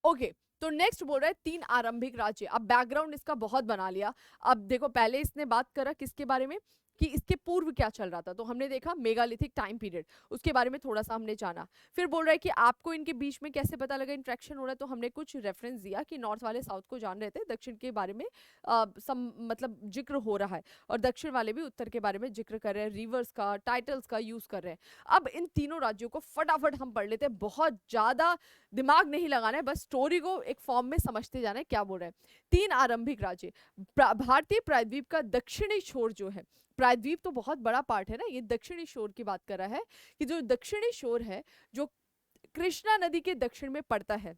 Speaker 1: ओके, तो नेक्स्ट बोल रहा है तीन आरंभिक राज्य। अब बैकग्राउंड इसका बहुत बना लिया। अब देखो, पहले इसने बात करा किसके बारे में, कि इसके पूर्व क्या चल रहा था, तो हमने देखा मेगालिथिक टाइम पीरियड, उसके बारे में थोड़ा सा हमने जाना। फिर बोल रहा है कि आपको इनके बीच में कैसे पता लगा इंट्रैक्शन हो रहा है, तो हमने कुछ रेफरेंस दिया कि नॉर्थ वाले साउथ को जान रहे थे, दक्षिण के बारे में मतलब जिक्र हो रहा है, और दक्षिण वाले भी उत्तर के बारे में जिक्र कर रहे हैं, रिवर्स का, टाइटल्स का यूज कर रहे हैं। अब इन तीनों राज्यों को फटाफट हम पढ़ लेते हैं, बहुत ज्यादा दिमाग नहीं लगाना है, बस स्टोरी को एक फॉर्म में समझते जाना है। क्या बोल रहे हैं? तीन आरंभिक राज्य। भारतीय प्रायद्वीप का दक्षिणी छोर जो है, प्रायद्वीप तो बहुत बड़ा पार्ट है ना, ये दक्षिणी शोर की बात कर रहा है, कि जो दक्षिणी शोर है, जो कृष्णा नदी के दक्षिण में पड़ता है,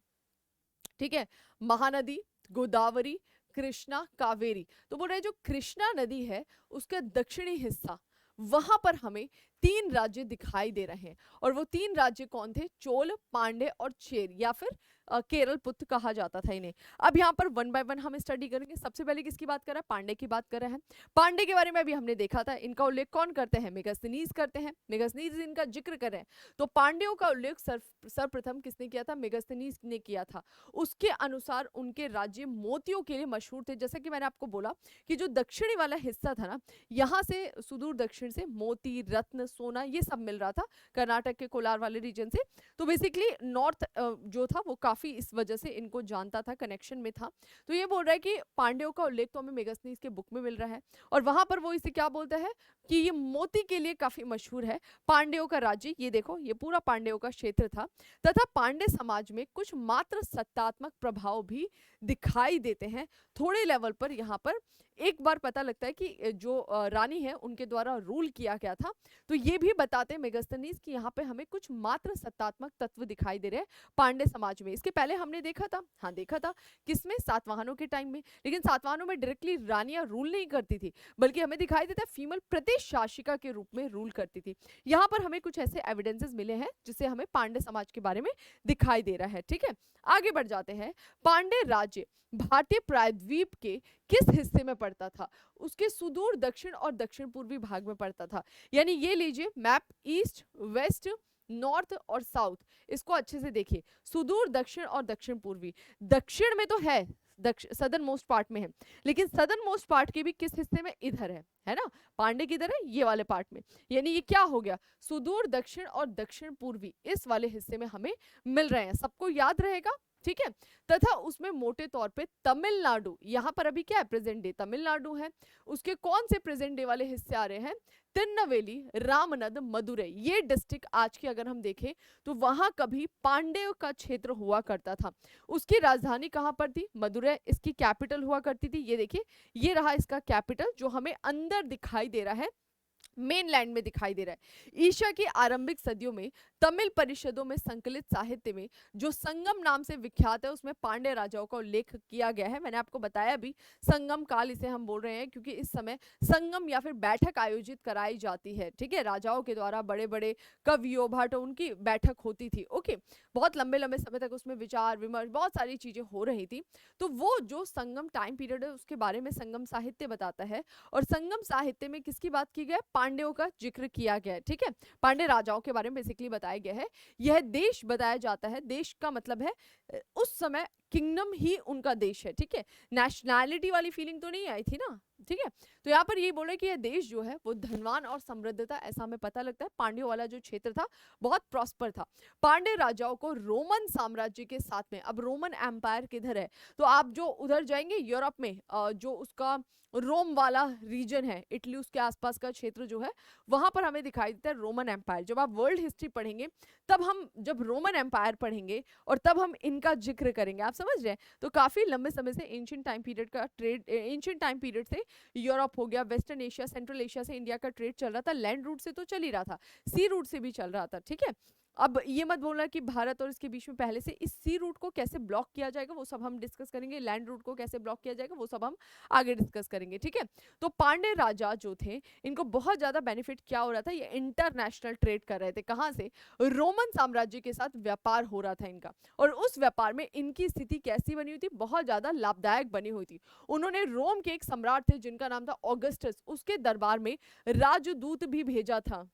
Speaker 1: ठीक है, महानदी, गोदावरी, कृष्णा, कावेरी, तो बोल रहे हैं जो कृष्णा नदी है उसका दक्षिणी हिस्सा, वहां पर हमें तीन राज्य दिखाई दे रहे हैं। और वो तीन राज्य कौन थे? चोल, पांडे और चेर, या फिर केरल पुत्र कहा जाता था इन्हें। अब यहाँ पर वन बाय वन हम स्टडी करेंगे। सबसे पहले किसकी बात कर रहा है? पांडे की बात कर रहे हैं। पांडे के बारे में अभी हमने देखा था, इनका उल्लेख कौन करते हैं? मेगास्थनीज करते हैं, मेगास्थनीज इनका जिक्र कर रहे हैं। तो पांड्यों का उल्लेख सर्वप्रथम किसने किया था? मेगास्थनीज ने किया था। उसके अनुसार उनके राज्य मोतियों के लिए मशहूर थे। जैसा कि मैंने आपको बोला कि जो दक्षिणी वाला हिस्सा था ना, यहाँ से सुदूर दक्षिण से मोती, रत्न, सोना ये सब मिल रहा था, कर्नाटक के कोलार वाले रीजन से। तो बेसिकली नॉर्थ जो था वो काफी इस वजह से इनको जानता था, कनेक्शन में था। तो ये बोल रहा है कि पांड्यों का उल्लेख तो हमें मेगास्थनीज के बुक में मिल रहा है, और वहां पर वो इसे क्या बोलता है कि ये मोती के लिए काफी मशहूर है। पांड्यों का राज्य, ये देखो, ये पूरा पांड्यों का क्षेत्र था, तथा पांड्य समाज में कुछ मात्र सत्तात्मक प्रभाव भी दिखाई देते हैं थोड़े लेवल पर। यहाँ पर एक बार पता लगता है कि जो रानी है उनके द्वारा रूल किया गया था। तो ये भी बताते हैं मेगास्थनीज कि यहाँ पे हमें कुछ मात्र सत्तात्मक तत्व दिखाई दे रहे हैं पांड्य समाज में। इसके पहले हमने देखा था, हाँ देखा था, किसमें? सातवाहनों के टाइम में। लेकिन सातवाहनों में डायरेक्टली रानियां रूल नहीं करती थी, बल्कि हमें दिखाई देता है फीमेल प्रदेश शासिका के रूप में रूल करती थी। यहाँ पर हमें कुछ ऐसे एविडेंसेस मिले हैं जिससे हमें पांड्य समाज के बारे में दिखाई दे रहा है। ठीक है, आगे बढ़ जाते हैं। पांड्य राज्य भारतीय प्रायद्वीप के किस हिस्से में पड़ता था? उसके सुदूर दक्षिण और दक्षिण पूर्वी भाग में पड़ता था। यानी ये लीजिए मैप, ईस्ट, वेस्ट, नॉर्थ और साउथ, इसको अच्छे से देखिए। सुदूर दक्षिण और दक्षिण पूर्वी, दक्षिण में तो है, सदर्न मोस्ट पार्ट में है, लेकिन सदर्न मोस्ट पार्ट के भी किस हिस्से में? इधर है ना, पांडे किधर है? ये वाले पार्ट में। यानी ये क्या हो गया? सुदूर दक्षिण और दक्षिण पूर्वी इस वाले हिस्से में हमें मिल रहे हैं। सबको याद रहेगा, ठीक है। तथा उसमें मोटे तौर पे तमिलनाडु, यहाँ पर अभी क्या है? प्रेजेंट डे तमिलनाडु है। उसके कौन से प्रेजेंट डे वाले हिस्से आ रहे हैं? तिरुनेलवेली, रामनद, मदुरई, ये डिस्ट्रिक्ट आज की अगर हम देखें तो वहां कभी पांड्यों का क्षेत्र हुआ करता था। उसकी राजधानी कहां पर थी? मदुरई इसकी कैपिटल हुआ करती थी। ये देखिए, ये रहा इसका कैपिटल जो हमें अंदर दिखाई दे रहा है, मेनलैंड में दिखाई दे रहा है। ईशा की आरंभिक सदियों में तमिल परिषदों में संकलित साहित्य में जो संगम नाम से विख्यात है, उसमें पांड्य राजाओं का उल्लेख किया गया है। मैंने आपको बताया भी, संगम काल इसे हम बोल रहे हैं क्योंकि इस समय संगम या फिर बैठक आयोजित कराई जाती है। ठीक है, राजाओं के द्वारा बड़े बड़े कवियों, भाटों, उनकी बैठक होती थी। ओके, बहुत लंबे लंबे समय तक उसमें विचार विमर्श, बहुत सारी चीजें हो रही थी। तो वो जो संगम टाइम पीरियड है उसके बारे में संगम साहित्य बताता है, और संगम साहित्य में किसकी बात की गई? पांड्यों का जिक्र किया गया है। ठीक है, पांड्य राजाओं के बारे में बेसिकली बताया गया है। यह देश बताया जाता है, देश का मतलब है उस समय किंगडम ही उनका देश है। ठीक है, नेशनैलिटी वाली फीलिंग तो नहीं आई थी ना। ठीक है, तो यहाँ पर ये बोले कि यह देश जो है वो धनवान और समृद्ध था, ऐसा हमें पता लगता है। पांड्यों वाला जो क्षेत्र था बहुत प्रॉस्पर था। पांड्य राजाओं को रोमन साम्राज्य के साथ में, अब रोमन एम्पायर किधर है? तो आप जो उधर जाएंगे यूरोप में, जो उसका रोम वाला रीजन है, इटली उसके आसपास का क्षेत्र जो है, वहां पर हमें दिखाई देता है रोमन एम्पायर। जब आप वर्ल्ड हिस्ट्री पढ़ेंगे तब हम जब रोमन एम्पायर पढ़ेंगे और तब हम इनका जिक्र करेंगे, आप समझ रहे हैं। तो काफी लंबे समय से एंशिएंट टाइम पीरियड का ट्रेड, एंशिएंट टाइम पीरियड से यूरोप हो गया, वेस्टर्न एशिया, सेंट्रल एशिया से इंडिया का ट्रेड चल रहा था। लैंड रूट से तो चल ही रहा था, सी रूट से भी चल रहा था। ठीक है, अब ये मत बोलना कि भारत और इसके बीच में पहले से इस सी रूट को कैसे ब्लॉक किया जाएगा वो सब हम डिस्कस करेंगे, लैंड रूट को कैसे ब्लॉक किया जाएगा वो सब हम आगे डिस्कस करेंगे, ठीक है। तो पांडे राजा जो थे इनको बहुत ज्यादा बेनिफिट क्या हो रहा था, ये इंटरनेशनल ट्रेड कर रहे थे, कहाँ से, रोमन साम्राज्य के साथ व्यापार हो रहा था इनका, और उस व्यापार में इनकी स्थिति कैसी बनी हुई थी, बहुत ज्यादा लाभदायक बनी हुई थी। उन्होंने रोम के एक सम्राट थे जिनका नाम था ऑगस्टस, उसके दरबार में राजदूत भी भेजा था।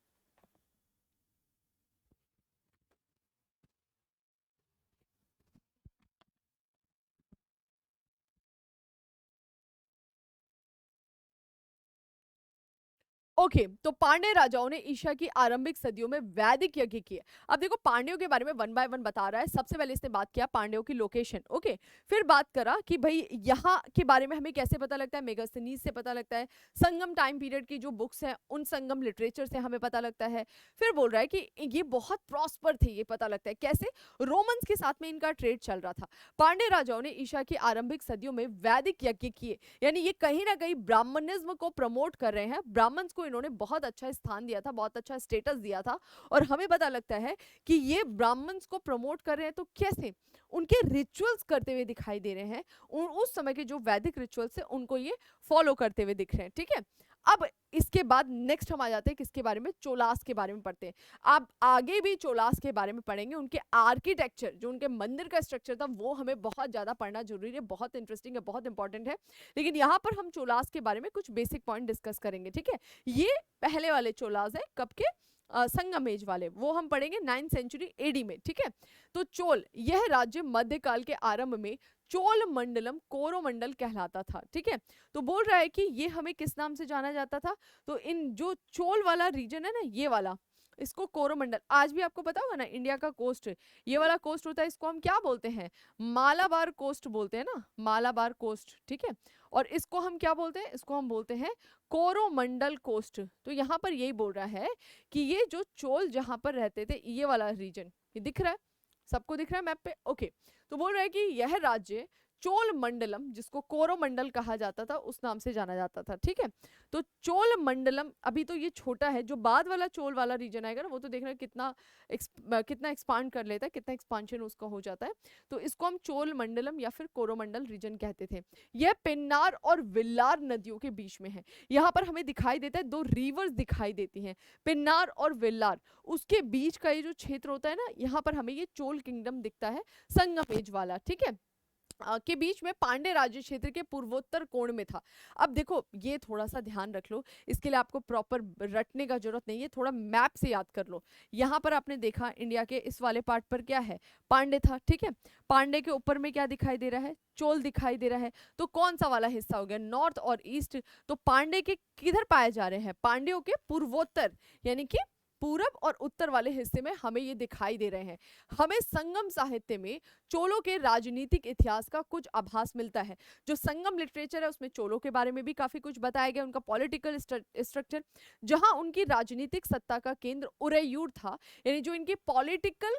Speaker 1: ओके तो पांड्य राजाओं ने ईशा की आरंभिक सदियों में वैदिक यज्ञ किए। अब देखो पांड्यों के बारे में वन बाय वन बता रहा है। सबसे पहले इसने बात किया पांड्यों की लोकेशन, ओके, फिर बात करा कि भाई यहाँ के बारे में हमें कैसे पता लगता है, मेगास्थनीज से पता लगता है, संगम टाइम पीरियड की जो बुक्स हैं उन संगम लिटरेचर से हमें पता लगता है। फिर बोल रहा है कि ये बहुत प्रॉस्पर थे, ये पता लगता है कैसे, रोमन्स के साथ में इनका ट्रेड चल रहा था। पांड्य राजाओं ने ईशा की आरंभिक सदियों में वैदिक यज्ञ किए, यानी ये कहीं ना कहीं ब्राह्मणिज्म को प्रमोट कर रहे हैं। ब्राह्मण्स को इन्होंने बहुत अच्छा स्थान दिया था, बहुत अच्छा स्टेटस दिया था, और हमें पता लगता है कि ये ब्राह्मण्स को प्रमोट कर रहे हैं तो कैसे, उनके रिचुअल्स करते हुए दिखाई दे रहे हैं, उस समय के जो वैदिक रिचुअल्स है उनको ये फॉलो करते हुए दिख रहे हैं, ठीक है। अब इसके बाद नेक्स्ट हम आ जाते हैं किसके बारे में, चोलास के बारे में पढ़ते हैं। आप आगे भी चोलास के बारे में पढ़ेंगे, उनके आर्किटेक्चर, जो उनके मंदिर का स्ट्रक्चर था वो हमें बहुत ज्यादा पढ़ना जरूरी है, बहुत इंटरेस्टिंग है, बहुत इंपॉर्टेंट है। लेकिन यहाँ पर हम चोलास के बारे में कुछ बेसिक पॉइंट डिस्कस करेंगे, ठीक है। ये पहले वाले चोलास है, कब के, संगम एज वाले, वो हम पढ़ेंगे 9th सेंचुरी एडी में, ठीक है। तो चोल, यह राज्य मध्यकाल के आरंभ में चोल मंडलम कोरोमंडल कहलाता था, ठीक है। तो बोल रहा है कि ये हमें किस नाम से जाना जाता था, तो इन जो चोल वाला रीजन है ना, ये वाला, इसको कोरोमंडल, आज भी आपको पता होगा ना, इंडिया का कोस्ट, ये वाला कोस्ट होता है, इसको हम क्या बोलते हैं, मालाबार कोस्ट बोलते हैं ना, मालाबार कोस्ट, ठीक है। और इसको हम क्या बोलते हैं, इसको हम बोलते हैं कोरोमंडल कोस्ट। तो यहाँ पर यही बोल रहा है कि ये जो चोल जहां पर रहते थे, ये वाला रीजन, ये दिख रहा है, सबको दिख रहा है मैप पे, ओके। तो बोल रहा है कि यह राज्य चोल मंडलम, जिसको कोरोमंडल कहा जाता था, उस नाम से जाना जाता था, ठीक है। तो चोल मंडलम, अभी तो ये छोटा है, जो बाद वाला चोल वाला रीजन आएगा ना, वो तो देखना कितना कितना एक्सपांड कर लेता है, कितना एक्सपांशन उसका हो जाता है। तो इसको हम चोल मंडलम या फिर कोरोमंडल रीजन कहते थे। यह पेन्नार और विल्लार नदियों के बीच में है। यहाँ पर हमें दिखाई देता है, दो रिवर्स दिखाई देती हैं, पेन्नार और विल्लार, उसके बीच का ये जो क्षेत्र होता है ना, यहाँ पर हमें ये चोल किंगडम दिखता है, संगम एज वाला, ठीक है, के बीच में पांड्य राज्य क्षेत्र के पूर्वोत्तर कोण में था। अब देखो ये थोड़ा सा ध्यान रख लो, इसके लिए आपको प्रॉपर रटने का जरूरत नहीं है, थोड़ा मैप से याद कर लो। यहाँ पर आपने देखा इंडिया के इस वाले पार्ट पर क्या है, पांड्य था, ठीक है। पांड्य के ऊपर में क्या दिखाई दे रहा है, चोल दिखाई दे रहा है। तो कौन सा वाला हिस्सा हो गया, नॉर्थ और ईस्ट। तो पांड्य के किधर पाए जा रहे हैं, पांड्यों के पूर्वोत्तर, यानी कि पूरब और उत्तर वाले हिस्से में हमें ये दिखाई दे रहे हैं। हमें संगम साहित्य में चोलों के राजनीतिक इतिहास का कुछ आभास मिलता है। जो संगम लिटरेचर है उसमें चोलों के बारे में भी काफी कुछ बताया गया, उनका पॉलिटिकल स्ट्रक्चर, जहां उनकी राजनीतिक सत्ता का केंद्र उरैयूर था, यानी जो इनकी पॉलिटिकल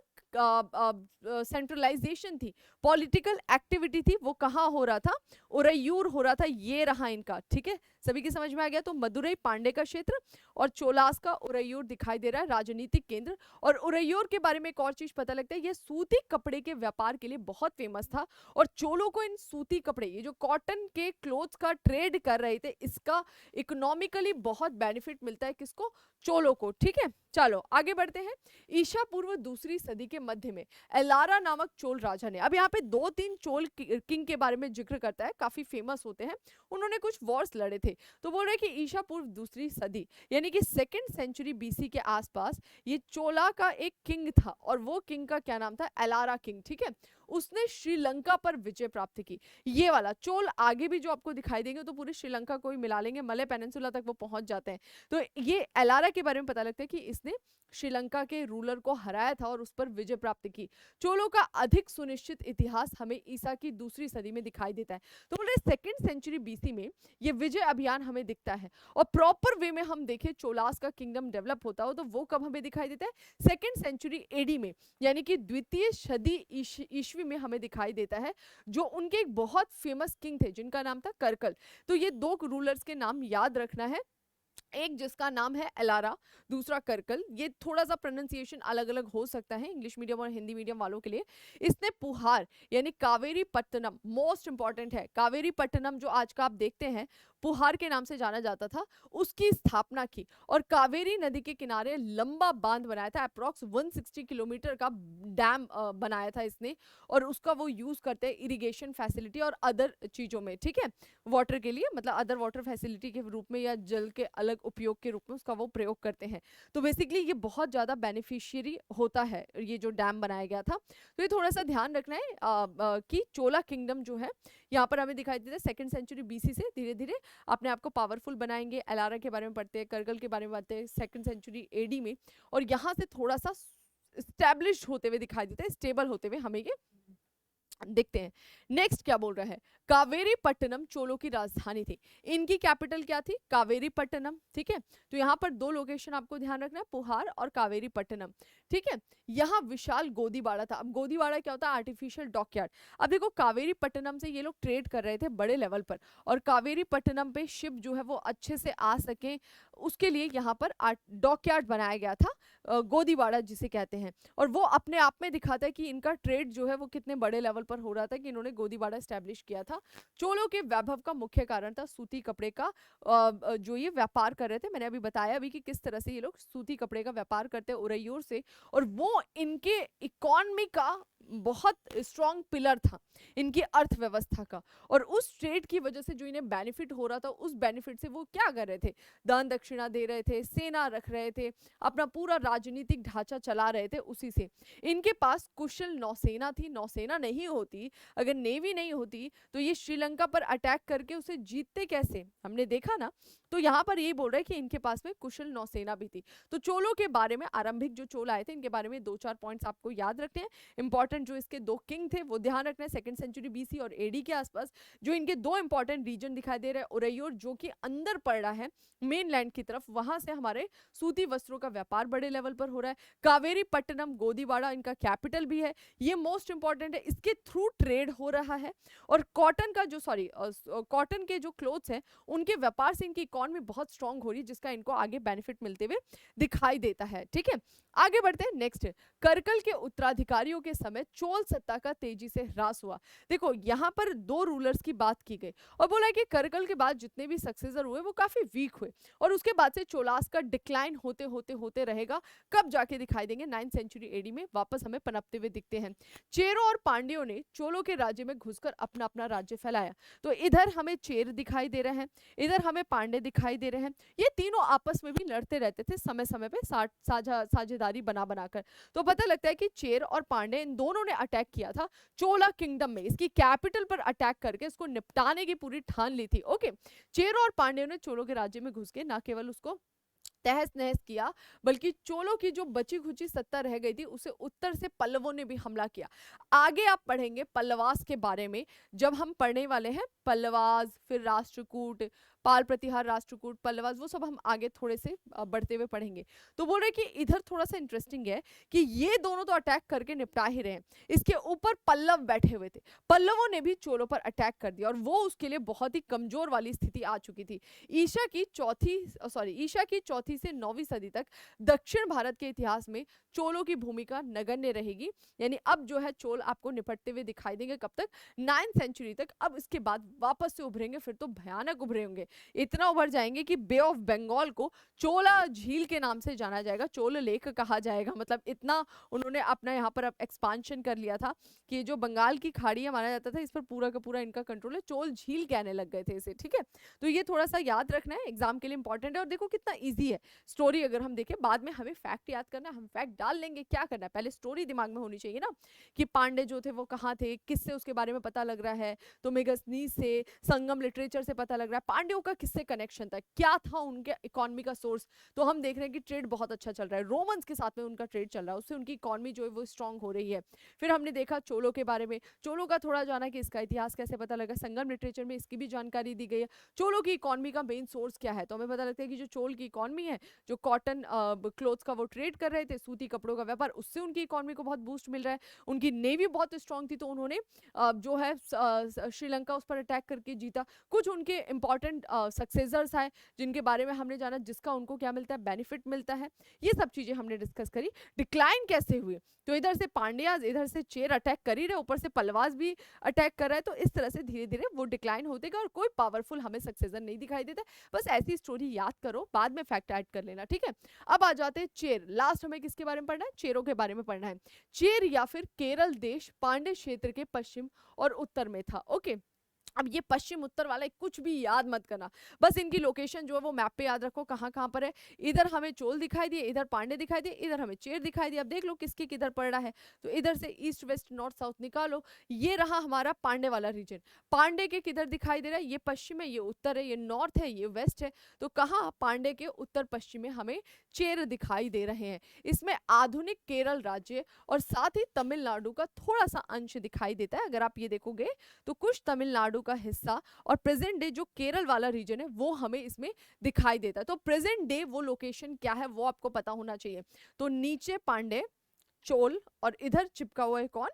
Speaker 1: सेंट्रलाइजेशन थी, पॉलिटिकल एक्टिविटी थी, वो कहाँ हो रहा था, उरैयूर हो रहा था, ये रहा इनका, ठीक है। सभी की समझ में आ गया। तो मदुरई पांडे का क्षेत्र और चोलास का उरैयूर दिखाई दे रहा है, राजनीतिक केंद्र। और उरैयूर के बारे में एक और चीज पता लगता है, ये सूती कपड़े के व्यापार के लिए बहुत फेमस था, और चोलों को इन सूती कपड़े, ये जो कॉटन के क्लोथ्स का ट्रेड कर रहे थे, इसका इकोनॉमिकली बहुत बेनिफिट मिलता है, किसको, चोलों को, ठीक है। चलो आगे बढ़ते हैं। ईशा पूर्व दूसरी सदी के मध्य में एलारा नामक चोल राजा ने, अब यहाँ पे 2-3 चोल किंग के बारे में जिक्र करता है, काफी फेमस होते हैं, उन्होंने कुछ वॉर्स लड़े थे। तो बोल रहे कि ईशा पूर्व दूसरी सदी यानी कि 2nd सेंचुरी बीसी के आसपास ये चोला का एक किंग था, और वो किंग का क्या नाम था, एलारा किंग, ठीक है। उसने श्रीलंका पर विजय प्राप्त की। ये वाला चोल आगे भी जो आपको दिखाई देंगे तो पूरे श्रीलंका को ही मिला लेंगे, मलय पेनिनसुला तक वो पहुंच जाते हैं। तो ये एलारा के बारे में पता लगता है कि इसने श्रीलंका के रूलर को हराया था और उस पर विजय प्राप्त की। चोलों का अधिक सुनिश्चित इतिहास हमें ईसा की दूसरी सदी में दिखाई देता है। तो बोल रहे 2nd सेंचुरी बीसी में ये विजय अभियान हमें दिखता है, और प्रॉपर वे में हम देखें चोलास का किंगडम डेवलप होता हो तो वो कब हमें दिखाई देता है, 2nd सेंचुरी एडी में, यानी कि द्वितीय सदी ईस्वी में हमें दिखाई देता है, जो उनके एक बहुत फेमस किंग थे जिनका नाम था करकल। तो ये 2 रूलर्स के नाम याद रखना है, एक जिसका नाम है एलारा, दूसरा करकल। ये थोड़ा सा प्रोनाउंसिएशन अलग अलग हो सकता है इंग्लिश मीडियम और हिंदी मीडियम वालों के लिए। इसने पुहार यानी कावेरी पट्टनम, मोस्ट इंपॉर्टेंट है, कावेरी पट्टनम जो आज का आप देखते हैं पुहार के नाम से जाना जाता था, उसकी स्थापना की और कावेरी नदी के किनारे लंबा बांध बनाया था। अप्रॉक्स 160 किलोमीटर का डैम बनाया था इसने, और उसका वो यूज करते हैं इरिगेशन फैसिलिटी और अदर चीजों में, ठीक है, वाटर के लिए, मतलब अदर वाटर फैसिलिटी के रूप में या जल के अलग उपयोग के रूप में उसका वो प्रयोग करते हैं। तो बेसिकली ये बहुत ज़्यादा बेनिफिशियरी होता है ये जो डैम बनाया गया था। तो ये थोड़ा सा ध्यान रखना है कि चोला किंगडम जो है यहाँ पर हमें दिखाई देता है 2nd सेंचुरी बीसी से धीरे धीरे अपने आप को पावरफुल बनाएंगे। एलारा के बारे में पढ़ते हैं, करगल के बारे में पढ़ते हैं 2nd सेंचुरी एडी में, और यहाँ से थोड़ा सा स्टैब्लिश होते हुए दिखाई देते हैं, स्टेबल होते हुए हमें ये देखते हैं। नेक्स्ट क्या बोल रहा है, कावेरी पट्टनम चोलों की राजधानी थी। इनकी कैपिटल क्या थी, कावेरी पट्टनम, ठीक है। तो यहाँ पर दो लोकेशन आपको ध्यान रखना है, पुहार और कावेरी पट्टनम, ठीक है। यहाँ विशाल गोदीबाड़ा था। अब गोदीबाड़ा क्या होता है, आर्टिफिशियल डॉकयार्ड। अब देखो कावेरी पट्टनम से ये लोग ट्रेड कर रहे थे बड़े लेवल पर, और कावेरी पट्टनम पे शिप जो है वो अच्छे से आ सके उसके लिए यहाँ पर डॉकयार्ड बनाया गया था, गोदीबाड़ा जिसे कहते हैं। और वो अपने आप में दिखाता है कि इनका ट्रेड जो है वो कितने बड़े लेवल पर हो रहा था कि इन्होंने गोदीबाड़ा स्टैब्लिश किया था। चोलों के वैभव का मुख्य कारण था सूती कपड़े का जो ये व्यापार कर रहे थे। मैंने अभी बताया भी कि किस तरह से ये लोग सूती कपड़े का व्यापार करते हैं उरैयोर से, और वो इनके इकोनॉमी का बहुत स्ट्रॉन्ग पिलर था, इनकी अर्थव्यवस्था का। और उस ट्रेड की वजह से जो इन्हें बेनिफिट हो रहा था, उस बेनिफिट से वो क्या कर रहे थे, दान दक्षिणा दे रहे थे, सेना रख रहे थे, अपना पूरा राजनीतिक ढांचा चला रहे थे उसी से। इनके पास कुशल नौसेना थी। नौसेना नहीं होती, अगर नेवी नहीं होती, तो ये श्रीलंका पर अटैक करके उसे जीतते कैसे, हमने देखा ना। तो यहाँ पर ये बोल रहे हैं कि इनके पास में कुशल नौसेना भी थी। तो चोलों के बारे में, आरंभिक जो चोल आए थे, इनके बारे में 2-4 पॉइंट्स आपको याद रखते हैं। इंपॉर्टेंट जो इसके दो किंग थे वो ध्यान रखना है 2nd सेंचुरी बीसी और एडी के आसपास। जो इनके दो इंपॉर्टेंट रीजन दिखाई दे रहे हैं, उरैयोर जो कि अंदर पड़ रहा है मेनलैंड की तरफ, वहां से हमारे सूती वस्त्रों का व्यापार बड़े लेवल पर हो रहा है। कावेरी पट्टनम गोदीबाड़ा इनका कैपिटल भी है, ये मोस्ट इंपॉर्टेंट है, इसके थ्रू ट्रेड हो रहा है। और कॉटन का जो कॉटन के जो क्लोथ्स हैं उनके व्यापार से इनकी इकोनॉमी बहुत स्ट्रांग हो रही है, जिसका इनको आगे बेनिफिट मिलते हुए दिखाई देता है, ठीक है। आगे बढ़ते हैं। नेक्स्ट, करकल के उत्तराधिकारियों के समय चोल सत्ता का तेजी से ह्रास हुआ। देखो यहाँ पर दो रूलर्स की बात की गई और बोला कि करकल के बाद जितने भी सक्सेसर हुए वो काफी वीक हुए, और उसके बाद से चोलास का डिक्लाइन होते होते होते रहेगा। कब जाके दिखाई देंगे, 9th सेंचुरी एडी में वापस हमें पनपते हुए दिखते हैं। चेरों और पांड्यों ने चोलों के राज्य में घुसकर अपना अपना राज्य फैलाया। तो इधर हमें चेर दिखाई दे रहे हैं, इधर हमें पांडे दिखाई दे रहे हैं। ये तीनों आपस में भी लड़ते रहते थे समय समय पे साझेदारी बना बनाकर। तो पता लगता है कि चेर और पांडे इन दोनों ने अटैक किया था चोला किंगडम में, इसकी कैपिटल पर अटैक करके इसको निपटाने की पूरी ठान ली थी। ओके, चेर और पांड्यों ने चोलों के राज्य में घुस के ना केवल उसको तहस नहस किया, बल्कि चोलों की जो बची खुची सत्ता रह गई थी उसे उत्तर से पल्लवों ने भी हमला किया। आगे आप पढ़ेंगे पल्लवास के बारे में, जब हम पढ़ने वाले हैं पल्लवास, फिर राष्ट्रकूट, पाल प्रतिहार, राष्ट्रकूट, पल्लवास, वो सब हम आगे थोड़े से बढ़ते हुए पढ़ेंगे। तो बोल रहे कि इधर थोड़ा सा इंटरेस्टिंग है कि ये दोनों तो अटैक करके निपटा ही रहे हैं, इसके ऊपर पल्लव बैठे हुए थे। पल्लवों ने भी चोलों पर अटैक कर दिया और वो उसके लिए बहुत ही कमजोर वाली स्थिति आ चुकी थी। ईसा की चौथी से 9वीं सदी तक दक्षिण भारत के इतिहास में चोलों की भूमिका नगण्य रहेगी। यानी अब जो है चोल आपको निपटते हुए दिखाई देंगे कब तक, 9th सेंचुरी तक। अब इसके बाद वापस से उभरेंगे, फिर तो भयानक उभरे होंगे, इतना उभर जाएंगे कि बे ऑफ बंगाल को चोला झील के नाम से जाना जाएगा, चोल लेक कहा जाएगा। मतलब इतना उन्होंने अपना यहाँ पर एक्सपांशन कर लिया था कि जो बंगाल की खाड़ी माना जाता था, इस पर पूरा का पूरा इनका कंट्रोल है, चोल झील कहने लग गए थे इसे, ठीक है। तो ये थोड़ा सा याद रखना है, एग्जाम के लिए इंपॉर्टेंट है। और देखो कितना ईजी है स्टोरी, अगर हम देखें, बाद में हमें फैक्ट याद करना है, हम फैक्ट डाल लेंगे, क्या करना है, पहले स्टोरी दिमाग में होनी चाहिए ना, कि पांडे जो थे वो कहाँ थे, किससे उसके बारे में पता लग रहा है, तो मेगस्थनीज से, संगम लिटरेचर से पता लग रहा है, पांड्यों का किससे कनेक्शन था, क्या था उनके इकोनॉमी का सोर्स। तो हम देख रहे हैं कि ट्रेड बहुत अच्छा चल रहा है, रोमन्स के साथ में उनका ट्रेड चल रहा है, उससे उनकी इकोनॉमी जो है वो स्ट्रांग हो रही है। फिर हमने देखा चोलों के बारे में, चोलों का थोड़ा जाना कि इसका इतिहास कैसे पता लगा, संगम लिटरेचर में इसकी भी जानकारी दी गई है। चोलों की इकोनॉमी का मेन सोर्स क्या है, तो हमें पता लगता है कि जो चोल की इकोनॉमी है, जो कॉटन क्लोथ्स का वो ट्रेड कर रहे थे, सूती कपड़ों का व्यापार, उससे उनकी इकोनॉमी को बहुत बूस्ट मिल रहा है। उनकी नेवी बहुत स्ट्रांग थी, तो उन्होंने जो है श्रीलंका उस पर अटैक करके जीता। कुछ उनके इंपॉर्टेंट सक्सेसर्स आए जिनके बारे में हमने जाना, जिसका उनको क्या मिलता है, बेनिफिट मिलता है, ये सब चीजें हमने डिस्कस करी। डिक्लाइन कैसे हुई, तो इधर से पांड्याज, इधर से चेर अटैक कर ही रहे, ऊपर से पल्लवाज भी अटैक कर रहा है, तो इस तरह से धीरे धीरे वो डिक्लाइन होते गए और कोई पावरफुल हमें सक्सेसर नहीं दिखाई देता। बस ऐसी स्टोरी याद करो, बाद में फैक्ट ऐड कर लेना, ठीक है। अब आ जाते हैं चेर। लास्ट हमें किसके बारे में पढ़ना है, चेरों के बारे में पढ़ना है। चेर या फिर केरल देश पांड्य क्षेत्र के पश्चिम और उत्तर में था। ओके, अब ये पश्चिम उत्तर वाला कुछ भी याद मत करना, बस इनकी लोकेशन जो है वो मैप पे याद रखो कहाँ कहाँ पर है। इधर हमें चोल दिखाई दिए, इधर पांडे दिखाई दिए, इधर हमें चेर दिखाई दिया। अब देख लो किसके किधर पड़ रहा है, तो इधर से ईस्ट वेस्ट नॉर्थ साउथ निकालो। ये रहा हमारा पांडे वाला रीजन। पांडे के किधर दिखाई दे रहा है, ये पश्चिम है, ये उत्तर है, ये नॉर्थ है, ये वेस्ट है। तो कहाँ, पांडे के उत्तर पश्चिम में हमें चेर दिखाई दे रहे हैं। इसमें आधुनिक केरल राज्य और साथ ही तमिलनाडु का थोड़ा सा अंश दिखाई देता है। अगर आप ये देखोगे तो कुछ तमिलनाडु का हिस्सा और प्रेजेंट डे जो केरल वाला रीजन है वो हमें इसमें दिखाई देता है। तो प्रेजेंट डे वो लोकेशन क्या है वो आपको पता होना चाहिए। तो नीचे पांडे, चोल और इधर चिपका हुआ है कौन,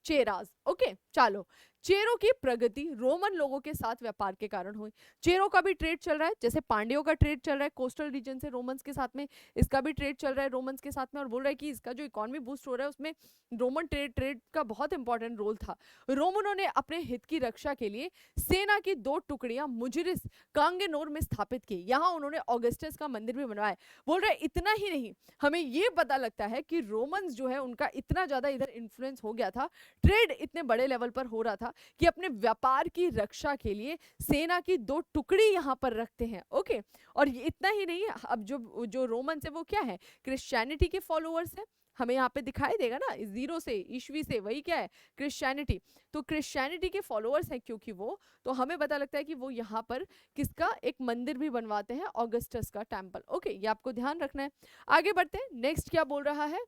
Speaker 1: चेराज। ओके, चलो। चेरों की प्रगति रोमन लोगों के साथ व्यापार के कारण हुई। चेरों का भी ट्रेड चल रहा है, जैसे पांड्यों का ट्रेड चल रहा है कोस्टल रीजन से रोमन्स के साथ में, इसका भी ट्रेड चल रहा है रोमन्स के साथ में। और बोल रहा है कि इसका जो इकोनॉमी बूस्ट हो रहा है उसमें रोमन ट्रेड का बहुत इंपॉर्टेंट रोल था। रोमनों ने अपने हित की रक्षा के लिए सेना की 2 टुकड़ियां मुजरिस कांगेनोर में स्थापित की। यहाँ उन्होंने ऑगस्टस का मंदिर भी बनवाया। बोल रहे इतना ही नहीं, हमें ये पता लगता है कि रोमन्स जो है उनका इतना ज्यादा इधर इन्फ्लुएंस हो गया था, ट्रेड इतने बड़े लेवल पर हो रहा था कि अपने व्यापार की रक्षा के लिए सेना की 2 टुकड़ी यहाँ पर रखते हैं। ओके, और ये इतना ही नहीं है, अब जो जो रोमन्स है वो क्या है, क्रिश्चियनिटी के फॉलोअर्स है। हमें यहाँ पे दिखाई देगा ना, जीरो से ईस्वी से, वही क्या है, क्रिश्चियनिटी। तो क्रिश्चियनिटी के फॉलोअर्स हैं क्योंकि वो, तो हमें पता लगता है कि वो यहाँ पर किसका एक मंदिर भी बनवाते हैं, ऑगस्टस का टेम्पल। ओके, ये आपको ध्यान रखना है। आगे बढ़ते हैं, नेक्स्ट क्या बोल रहा है,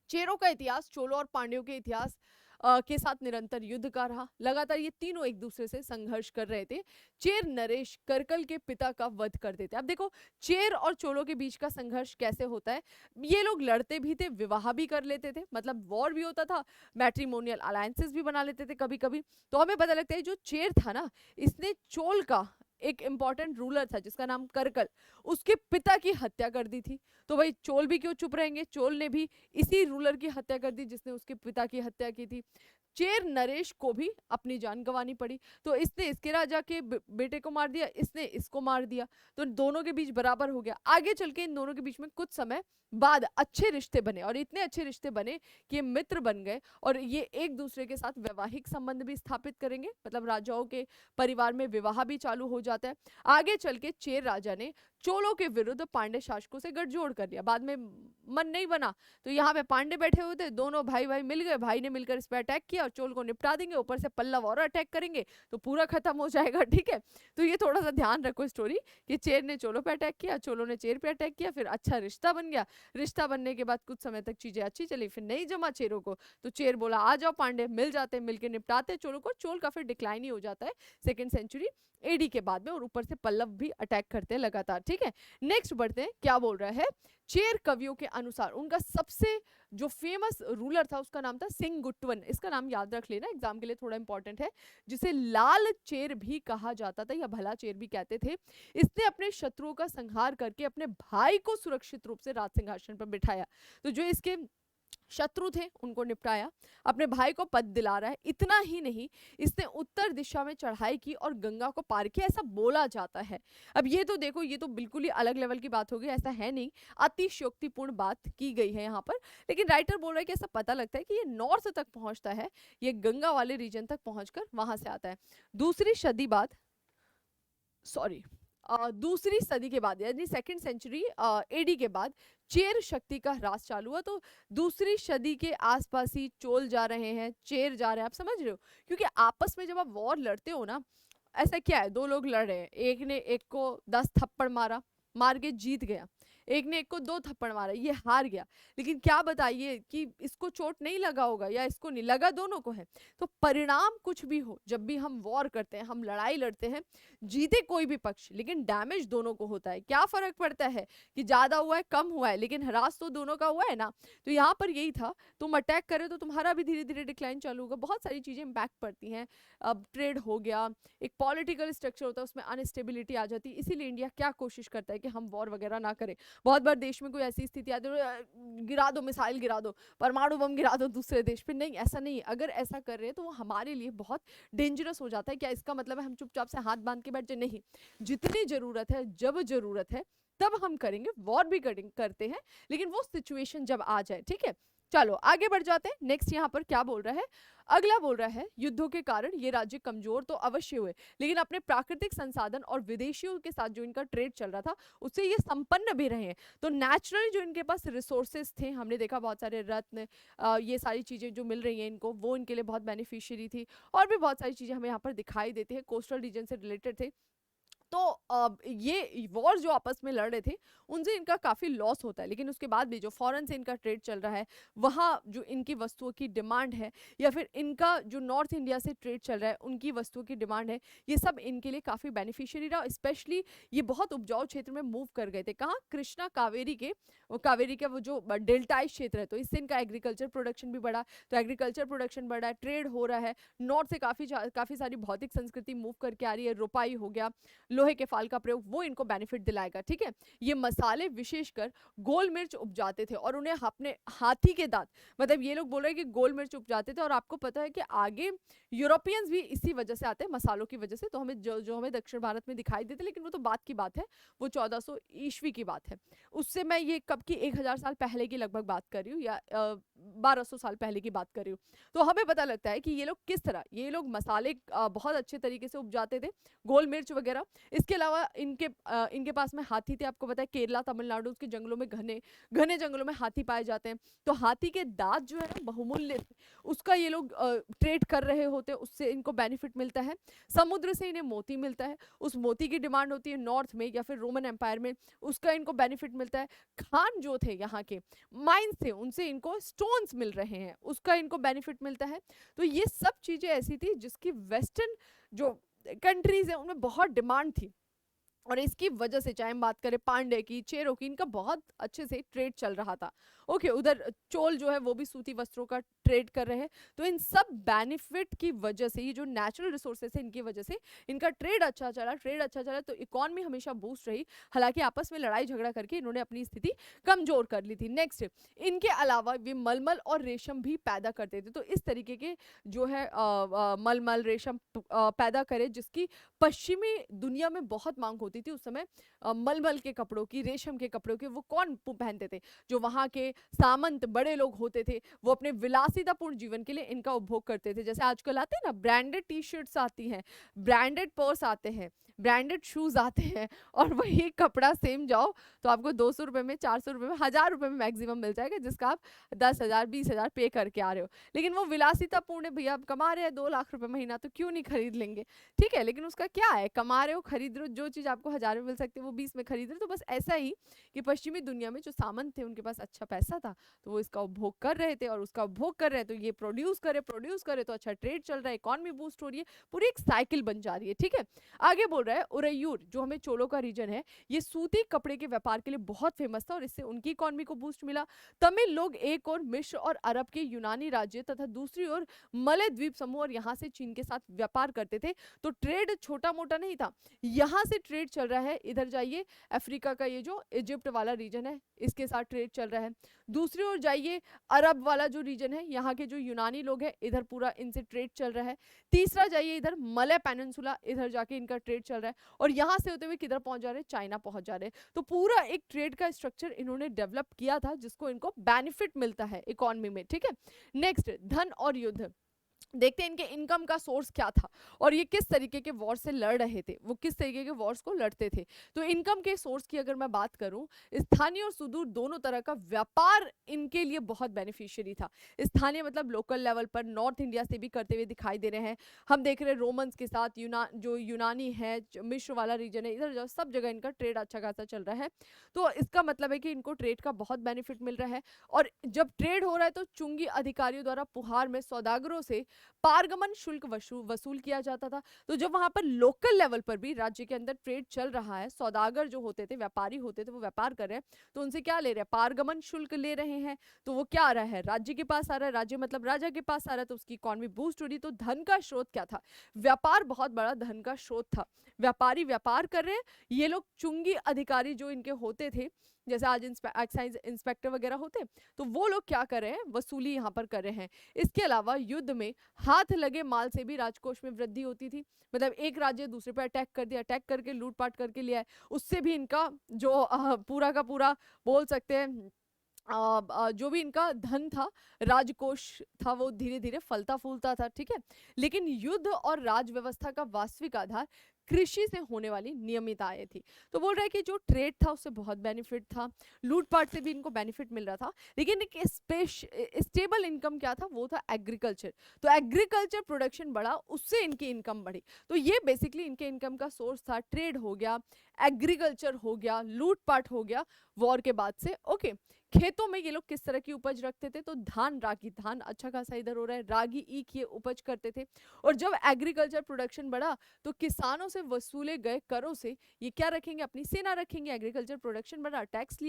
Speaker 1: चेरों का इतिहास चोलों और पांड्यों के इतिहास के साथ निरंतर युद्ध का रहा। लगातार ये तीनों एक दूसरे से संघर्ष कर रहे थे। चेर नरेश करकल के पिता का वध कर देते। अब देखो चेर और चोलों के बीच का संघर्ष कैसे होता है, ये लोग लड़ते भी थे, विवाह भी कर लेते थे, मतलब वॉर भी होता था, मैट्रिमोनियल अलायंसेस भी बना लेते थे कभी कभी। तो हमें पता लगता है जो चेर था ना, इसने चोल का एक इंपॉर्टेंट रूलर था जिसका नाम करकल, उसके पिता की हत्या कर दी थी। तो भाई चोल भी क्यों चुप रहेंगे, चोल ने भी इसी रूलर की हत्या कर दी जिसने उसके पिता की हत्या की थी। चेर नरेश को भी अपनी जान गंवानी पड़ी, तो इसने इसके राजा के बेटे को मार दिया, इसने इसको मार दिया, तो दोनों के बीच बराबर हो गया। आगे चल के इन दोनों के बीच में कुछ समय बाद अच्छे रिश्ते बने, और इतने अच्छे रिश्ते बने कि ये मित्र बन गए, और ये एक दूसरे के साथ वैवाहिक संबंध भी स्थापित करेंगे, मतलब राजाओं के परिवार में विवाह भी चालू हो जाता है। आगे चल के चेर राजा ने चोलों के विरुद्ध पांड्य शासकों से गठजोड़ कर लिया, बाद में मन नहीं बना, तो यहाँ पे पांडे बैठे हुए थे, दोनों भाई भाई मिल गए, भाई ने मिलकर इस पर अटैक किया और चोल को निपटा देंगे, ऊपर से पल्लव और अटैक करेंगे तो पूरा खत्म हो जाएगा, ठीक है। तो ये थोड़ा सा ध्यान रखो स्टोरी कि चेर ने चोलों पे अटैक किया, चोलों ने चेर पे अटैक किया, फिर अच्छा रिश्ता बन गया। रिश्ता बनने के बाद कुछ समय तक चीजें अच्छी चली, फिर नहीं जमा चेरों को, तो चेर बोला आ जाओ पांडे, मिल जाते हैं, मिलके निपटाते चोलों को। चोल का फिर डिक्लाइन ही हो जाता है 2nd सेंचुरी एडी के बाद में, और ऊपर से पल्लव भी अटैक करते हैं लगातार, ठीक है। नेक्स्ट बढ़ते हैं, क्या बोल रहा है, चेर कवियों के अनुसार उनका सबसे जो फेमस रूलर था उसका नाम था सिंगुट्टवन। इसका नाम याद रख लेना, एग्जाम के लिए थोड़ा इंपॉर्टेंट है, जिसे लाल चेर भी कहा जाता था या भला चेर भी कहते थे। इसने अपने शत्रुओं का संहार करके अपने भाई को सुरक्षित रूप से राज सिंहासन पर बिठाया। तो जो इसके शत्रु थे उनको निपटाया, अपने भाई को पद दिला रहा है। इतना ही नहीं, इसने उत्तर दिशा में चढ़ाई की और गंगा को पार किया, ऐसा बोला जाता है। अब ये तो देखो, ये तो बिल्कुल ही अलग लेवल की बात होगी, ऐसा है नहीं, अतिशयोक्तिपूर्ण बात की गई है यहाँ पर, लेकिन राइटर बोल रहा है कि ऐसा पता लगता है कि ये नॉर्थ तक पहुंचता है, ये गंगा वाले रीजन तक पहुंचकर वहां से आता है। दूसरी सदी बाद, सॉरी दूसरी सदी के बाद यानी 2nd सेंचुरी एडी के बाद चेर शक्ति का ह्रास चालू हुआ। तो दूसरी सदी के आसपास ही चोल जा रहे हैं, चेर जा रहे हैं, आप समझ रहे हो, क्योंकि आपस में जब आप वॉर लड़ते हो ना, ऐसा क्या है, 2 लोग लड़ रहे हैं, एक ने एक को 10 थप्पड़ मारा, मार के जीत गया, एक ने एक को 2 थप्पड़ मारा, ये हार गया। लेकिन क्या बताइए कि इसको चोट नहीं लगा होगा या इसको नहीं लगा, दोनों को है। तो परिणाम कुछ भी हो, जब भी हम वॉर करते हैं, हम लड़ाई लड़ते हैं, जीते कोई भी पक्ष, लेकिन डैमेज दोनों को होता है। क्या फर्क पड़ता है कि ज्यादा हुआ है कम हुआ है, लेकिन हरास तो दोनों का हुआ है ना। तो यहाँ पर यही था, तुम अटैक करे तो तुम्हारा भी धीरे धीरे डिक्लाइन चालू होगा। बहुत सारी चीजें इम्पैक्ट पड़ती हैं। अब ट्रेड हो गया, एक पॉलिटिकल स्ट्रक्चर होता है, उसमें अनस्टेबिलिटी आ जाती है। इसीलिए इंडिया क्या कोशिश करता है कि हम वॉर वगैरह ना करें। बहुत बार देश में कोई ऐसी स्थिति आती है, गिरा दो मिसाइल, गिरा दो परमाणु बम, गिरा दो दूसरे देश पे। नहीं, ऐसा नहीं है। अगर ऐसा कर रहे हैं तो वो हमारे लिए बहुत डेंजरस हो जाता है। क्या इसका मतलब है हम चुपचाप से हाथ बांध के बैठ जाए? नहीं, जितनी जरूरत है, जब जरूरत है तब हम करेंगे। वॉर भी करते हैं, लेकिन वो सिचुएशन जब आ जाए। ठीक है, चलो आगे बढ़ जाते हैं। नेक्स्ट यहाँ पर क्या बोल रहा है, अगला बोल रहा है, युद्धों के कारण ये राज्य कमजोर तो अवश्य हुए, लेकिन अपने प्राकृतिक संसाधन और विदेशियों के साथ जो इनका ट्रेड चल रहा था उससे ये संपन्न भी रहे हैं। तो नेचुरल जो इनके पास रिसोर्सेज थे, हमने देखा बहुत सारे रत्न, ये सारी चीजें जो मिल रही हैं इनको, वो इनके लिए बहुत बेनिफिशियरी थी। और भी बहुत सारी चीजें हमें यहाँ पर दिखाई देती है, कोस्टल रीजन से रिलेटेड थे। तो ये वॉर जो आपस में लड़ रहे थे उनसे इनका काफ़ी लॉस होता है, लेकिन उसके बाद भी जो फॉरेन से इनका ट्रेड चल रहा है, वहाँ जो इनकी वस्तुओं की डिमांड है, या फिर इनका जो नॉर्थ इंडिया से ट्रेड चल रहा है उनकी वस्तुओं की डिमांड है, ये सब इनके लिए काफ़ी बेनिफिशियरी रहा। स्पेशली ये बहुत उपजाऊ क्षेत्र में मूव कर गए थे। कहाँ? कृष्णा कावेरी का वो जो डेल्टाई क्षेत्र है, तो इससे इनका एग्रीकल्चर प्रोडक्शन भी बढ़ा। तो एग्रीकल्चर प्रोडक्शन बढ़ा है, ट्रेड हो रहा है, नॉर्थ से काफ़ी सारी भौतिक संस्कृति मूव करके आ रही है। रुपाई हो गया, लोहे के फाल का प्रयोग, वो इनको बेनिफिट दिलाएगा। ठीक है, ये मसाले विशेषकर गोल मिर्च उपजाते थे और उन्हें अपने हाथी के दांत, मतलब ये लोग बोल रहे हैं कि गोल मिर्च उपजाते थे। और आपको पता है कि आगे यूरोपियंस भी इसी वजह से आते हैं, मसालों की वजह से। तो हमें जो हमें दक्षिण भारत में दिखाई देते, लेकिन वो तो बात की बात है, वो 1400 ईस्वी की बात है। उससे मैं ये कब की 1000 साल पहले की लगभग बात कर रही हूँ, या 1200 साल पहले की बात कर रही हूँ। तो हमें पता लगता है कि ये लोग किस तरह, ये लोग मसाले बहुत अच्छे तरीके से उपजाते थे, गोल मिर्च वगैरह। इसके अलावा इनके पास में हाथी थे। आपको पता है केरला, तमिलनाडु के जंगलों में, घने घने जंगलों में हाथी पाए जाते हैं। तो हाथी के दांत जो है ना बहुमूल्य थे, उसका ये लोग ट्रेड कर रहे होते हैं, उससे इनको बेनिफिट मिलता है। समुद्र से इन्हें मोती मिलता है, उस मोती की डिमांड होती है नॉर्थ में या फिर रोमन एम्पायर में, उसका इनको बेनिफिट मिलता है। खान जो थे यहाँ के माइंस थे, उनसे इनको स्टोन्स मिल रहे हैं, उसका इनको बेनिफिट मिलता है। तो ये सब चीजें ऐसी थी जिसकी वेस्टर्न जो कंट्रीज है उनमें बहुत डिमांड थी, और इसकी वजह से चाहे हम बात करें पांडे की, चेरो की, इनका बहुत अच्छे से ट्रेड चल रहा था। ओके, उधर चोल जो है वो भी सूती वस्त्रों का ट्रेड कर रहे हैं। तो इन सब बेनिफिट की वजह से, ये जो नेचुरल रिसोर्सेस है इनकी वजह से इनका ट्रेड अच्छा चला, तो इकोनॉमी हमेशा बूस्ट रही। हालांकि आपस में लड़ाई झगड़ा करके इन्होंने अपनी स्थिति कमजोर कर ली थी। नेक्स्ट, इनके अलावा वे मलमल और रेशम भी पैदा करते थे। तो इस तरीके के जो है मलमल रेशम पैदा करे, जिसकी पश्चिमी दुनिया में बहुत मांग होती थी उस समय। मलमल के कपड़ों की, रेशम के कपड़ों की, वो कौन पहनते थे? जो वहां के सामंत बड़े लोग होते थे, वो अपने विलासितापूर्ण जीवन के लिए इनका उपभोग करते थे। जैसे आजकल आते हैं ना ब्रांडेड टी शर्ट्स आती हैं, ब्रांडेड पर्स आते हैं, ब्रांडेड शूज आते हैं, और वही कपड़ा सेम जाओ तो आपको 200 रुपए में, 400 रुपए में, 1000 रुपए में मैक्सिमम मिल जाएगा, जिसका आप 10,000 20,000 पे करके आ रहे हो। लेकिन वो विलासितापूर्ण है भैया, आप कमा रहे हैं 2 लाख रुपए महीना, तो क्यों नहीं खरीद लेंगे? ठीक है, लेकिन उसका क्या है, कमा रहे हो, खरीद रहे हो, जो चीज आपको 1000 में मिल सकती है वो 20 में खरीद रहे हो। तो बस ऐसा ही कि पश्चिमी दुनिया में जो सामंत थे उनके पास अच्छा पैसा था, तो वो इसका उपभोग कर रहे थे, और उसका उपभोग कर रहे हैं तो ये प्रोड्यूस करे तो अच्छा ट्रेड चल रहा है, इकोनॉमी बूस्ट हो रही है, पूरी एक साइकिल बन जा रही है। ठीक है, आगे बोल रहा है, उरैयूर जो हमें चोलों का रीजन है, ये सूती कपड़े के व्यापार के लिए बहुत फेमस था, और इससे उनकी इकोनॉमी को बूस्ट मिला। तमिल लोग एक और मिस्र और अरब के यूनानी राज्य तथा दूसरी ओर मलय द्वीप समूह और यहाँ से चीन के साथ व्यापार करते थे। तो ट्रेड छोटा मोटा नहीं था, यहाँ से ट्रेड चल रहा है। इधर जाइए, अफ्रीका का ये जो इजिप्ट वाला रीजन है इसके साथ ट्रेड चल रहा है। दूसरी ओर जाइए, अरब वाला जो रीजन है, यहाँ के जो यूनानी लोग हैं, इधर पूरा इनसे ट्रेड चल रहा है। तीसरा जाइए इधर मलय पेनिनसुला, इधर जाके इनका ट्रेड चल रहा है, और यहाँ से होते हुए किधर पहुंच जा रहे हैं? चाइना पहुंच जा रहे हैं। तो पूरा एक ट्रेड का स्ट्रक्चर इन्होंने डेवलप किया था, जिसको इनको बेनिफिट मिलता है इकोनॉमी में। ठीक है, नेक्स्ट, धन और युद्ध। देखते हैं इनके इनकम का सोर्स क्या था और ये किस तरीके के वॉर से लड़ रहे थे, वो किस तरीके के वॉर्स को लड़ते थे। तो इनकम के सोर्स की अगर मैं बात करूं, स्थानीय और सुदूर दोनों तरह का व्यापार इनके लिए बहुत बेनिफिशियरी था। स्थानीय मतलब लोकल लेवल पर नॉर्थ इंडिया से भी करते हुए दिखाई दे रहे हैं। हम देख रहे हैं रोमन्स के साथ जो यूनानी है, मिश्र वाला रीजन है, इधर सब जगह इनका ट्रेड अच्छा खासा चल रहा है। तो इसका मतलब है कि इनको ट्रेड का बहुत बेनिफिट मिल रहा है। और जब ट्रेड हो रहा है तो चुंगी अधिकारियों द्वारा पुहार में सौदागरों से पारगमन शुल्क वसूल किया जाता था। तो जब वहां पर लोकल लेवल पर भी राज्य के अंदर ट्रेड चल रहा है, सौदागर जो होते थे, व्यापारी होते थे, वो व्यापार कर रहे हैं, तो उनसे क्या ले रहे हैं, पारगमन शुल्क ले रहे हैं। तो वो क्या आ रहा है, राज्य के पास आ रहा है, राज्य मतलब राजा के पास आ रहा है, तो उसकी इकोनॉमी बूस्ट हो रही। तो धन का स्रोत क्या था, व्यापार बहुत बड़ा धन का स्रोत था। व्यापारी व्यापार कर रहे हैं, ये लोग चुंगी अधिकारी जो इनके होते थे, जैसे आज एक्साइज इंस्पेक्टर वगैरह होते, तो वो लोग क्या कर रहे हैं, वसूली यहाँ पर कर रहे हैं। इसके अलावा युद्ध में हाथ लगे माल से भी राजकोष में वृद्धि होती थी। मतलब एक राज्य दूसरे पर अटैक कर दिया, अटैक करके लूटपाट करके लिया है, उससे भी इनका जो पूरा का पूरा बोल सकते हैं जो भी इनका धन था, राजकोष था, वो धीरे धीरे फलता फूलता था। ठीक है, लेकिन युद्ध और राज व्यवस्था का वास्तविक आधार कृषि से होने वाली नियमित आय थी। तो बोल रहे हैं कि जो ट्रेड था उससे बहुत बेनिफिट था, लूटपाट से भी इनको बेनिफिट मिल रहा था, लेकिन एक स्टेबल इनकम क्या था, वो था एग्रीकल्चर। तो एग्रीकल्चर प्रोडक्शन बढ़ा, उससे इनकी इनकम बढ़ी। तो ये बेसिकली इनके इनकम का सोर्स था। ट्रेड हो गया, एग्रीकल्चर हो गया, लूटपाट हो गया वॉर के बाद से। ओके, खेतों में ये लोग किस तरह की उपज रखते थे, तो धान, रागी, धान अच्छा खासा इधर हो रहा है, रागी, ईख, ये उपज करते थे। और जब एग्रीकल्चर प्रोडक्शन बढ़ा तो किसानों से वसूले गए करों से ये क्या रखेंगे, अपनी सेना रखेंगे। एग्रीकल्चर प्रोडक्शन बढ़ा, टैक्स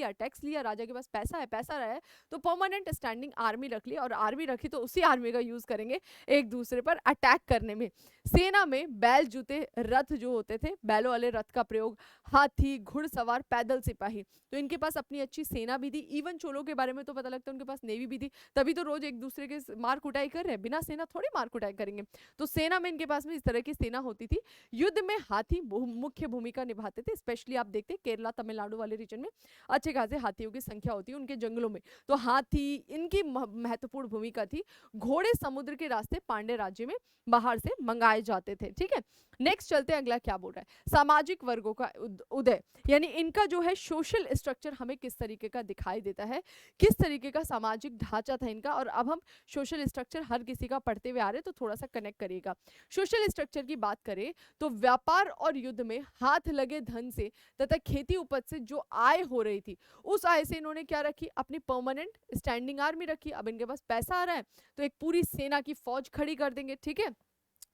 Speaker 1: लिया, राजा के पास पैसा है, पैसा रहा है तो परमानेंट स्टैंडिंग आर्मी रख लिया, और आर्मी रखी तो उसी आर्मी का यूज करेंगे एक दूसरे पर अटैक करने में। सेना में बैल, जूते, रथ जो होते थे, बैलों वाले रथ का प्रयोग, हाथी, घुड़सवार, पैदल सिपाही। तो इनके पास अपनी अच्छी सेना भी थी। इवन चोलों के बारे में तो पता लगता है उनके पास नेवी भी थी, तभी तो रोज एक दूसरे के मार कुटाई कर रहे हैं, बिना सेना थोड़ी मार कुटाई करेंगे। तो सेना में इनके पास में इस तरह की सेना होती थी। युद्ध में हाथी मुख्य भूमिका निभाते थे। स्पेशली आप देखते हैं केरला, तमिलनाडु वाले रीजन में अच्छे खासे हाथियों की संख्या होती है उनके जंगलों में। तो हाथी इनकी महत्वपूर्ण भूमिका थी। घोड़े समुद्र के रास्ते पांड्य राज्य में बाहर से मंगाए जाते थे। ठीक है, नेक्स्ट चलते हैं, अगला क्या बोल रहा है, सामाजिक वर्गों का उदय। यानी इनका जो है सोशल स्ट्रक्चर हमें किस तरीके का दिखाई देता है, किस तरीके का सामाजिक ढांचा था इनका। और अब हम सोशल स्ट्रक्चर हर किसी का पढ़ते हुए आ रहे हैं, तो थोड़ा सा कनेक्ट करिएगा। सोशल स्ट्रक्चर की बात करें तो व्यापार और युद्ध में हाथ लगे धन से तथा खेती उपज से जो आय हो रही थी, उस आय से इन्होंने क्या रखी, अपनी परमानेंट स्टैंडिंग आर्मी रखी। अब इनके पास पैसा आ रहा है तो एक पूरी सेना की फौज खड़ी कर देंगे। ठीक है,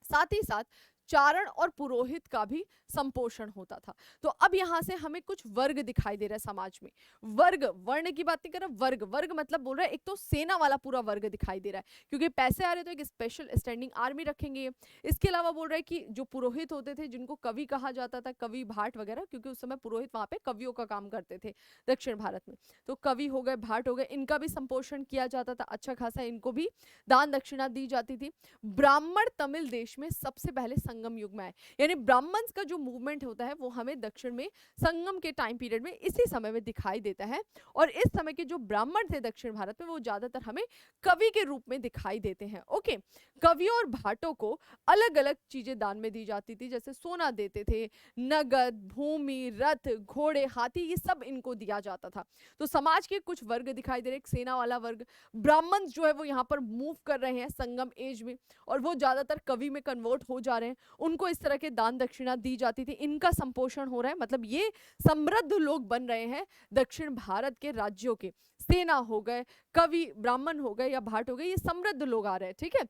Speaker 1: साथ ही साथ चारण और पुरोहित का भी संपोषण होता था। तो अब यहां से हमें कुछ वर्ग दिखाई दे रहा है समाज में। वर्ग, वर्ण की बात नहीं कर रहा, वर्ग, वर्ग मतलब बोल रहा है एक तो सेना वाला पूरा वर्ग दिखाई दे रहा है, क्योंकि पैसे आ रहे तो एक स्पेशल स्टैंडिंग आर्मी रखेंगे। इसके अलावा बोल रहा है कि जो पुरोहित होते थे, जिनको कवि कहा जाता था, कवि भाट वगैरह, क्योंकि उस समय पुरोहित वहां पे कवियों का काम करते थे दक्षिण भारत में। तो कवि हो गए, भाट हो गए, इनका भी संपोषण किया जाता था अच्छा खासा, इनको भी दान दक्षिणा दी जाती थी। ब्राह्मण तमिल देश में सबसे पहले संगम युग में आए। यानी ब्राह्मण्स का जो मूवमेंट होता है वो हमें दक्षिण में संगम के टाइम पीरियड में इसी समय में दिखाई देता है। और इस समय के जो ब्राह्मण थे दक्षिण भारत में, वो ज्यादातर हमें कवि के रूप में दिखाई देते हैं। ओके, कवियों और भाटों को अलग अलग चीजें दान में दी जाती थी, जैसे सोना देते थे, नगद, भूमि, रथ, घोड़े, हाथी, ये सब इनको दिया जाता था। तो समाज के कुछ वर्ग दिखाई दे रहे, एक सेना वाला वर्ग, ब्राह्मण जो है वो यहाँ पर मूव कर रहे हैं संगम एज में, और वो ज्यादातर कवि में कन्वर्ट हो जा रहे हैं, उनको इस तरह के दान दक्षिणा दी जाती थी, इनका संपोषण हो रहा है। मतलब ये समृद्ध लोग बन रहे हैं दक्षिण भारत के राज्यों के। सेना हो गए, कवि ब्राह्मण हो गए या भाट हो गए, ये समृद्ध लोग आ रहे हैं। ठीक है,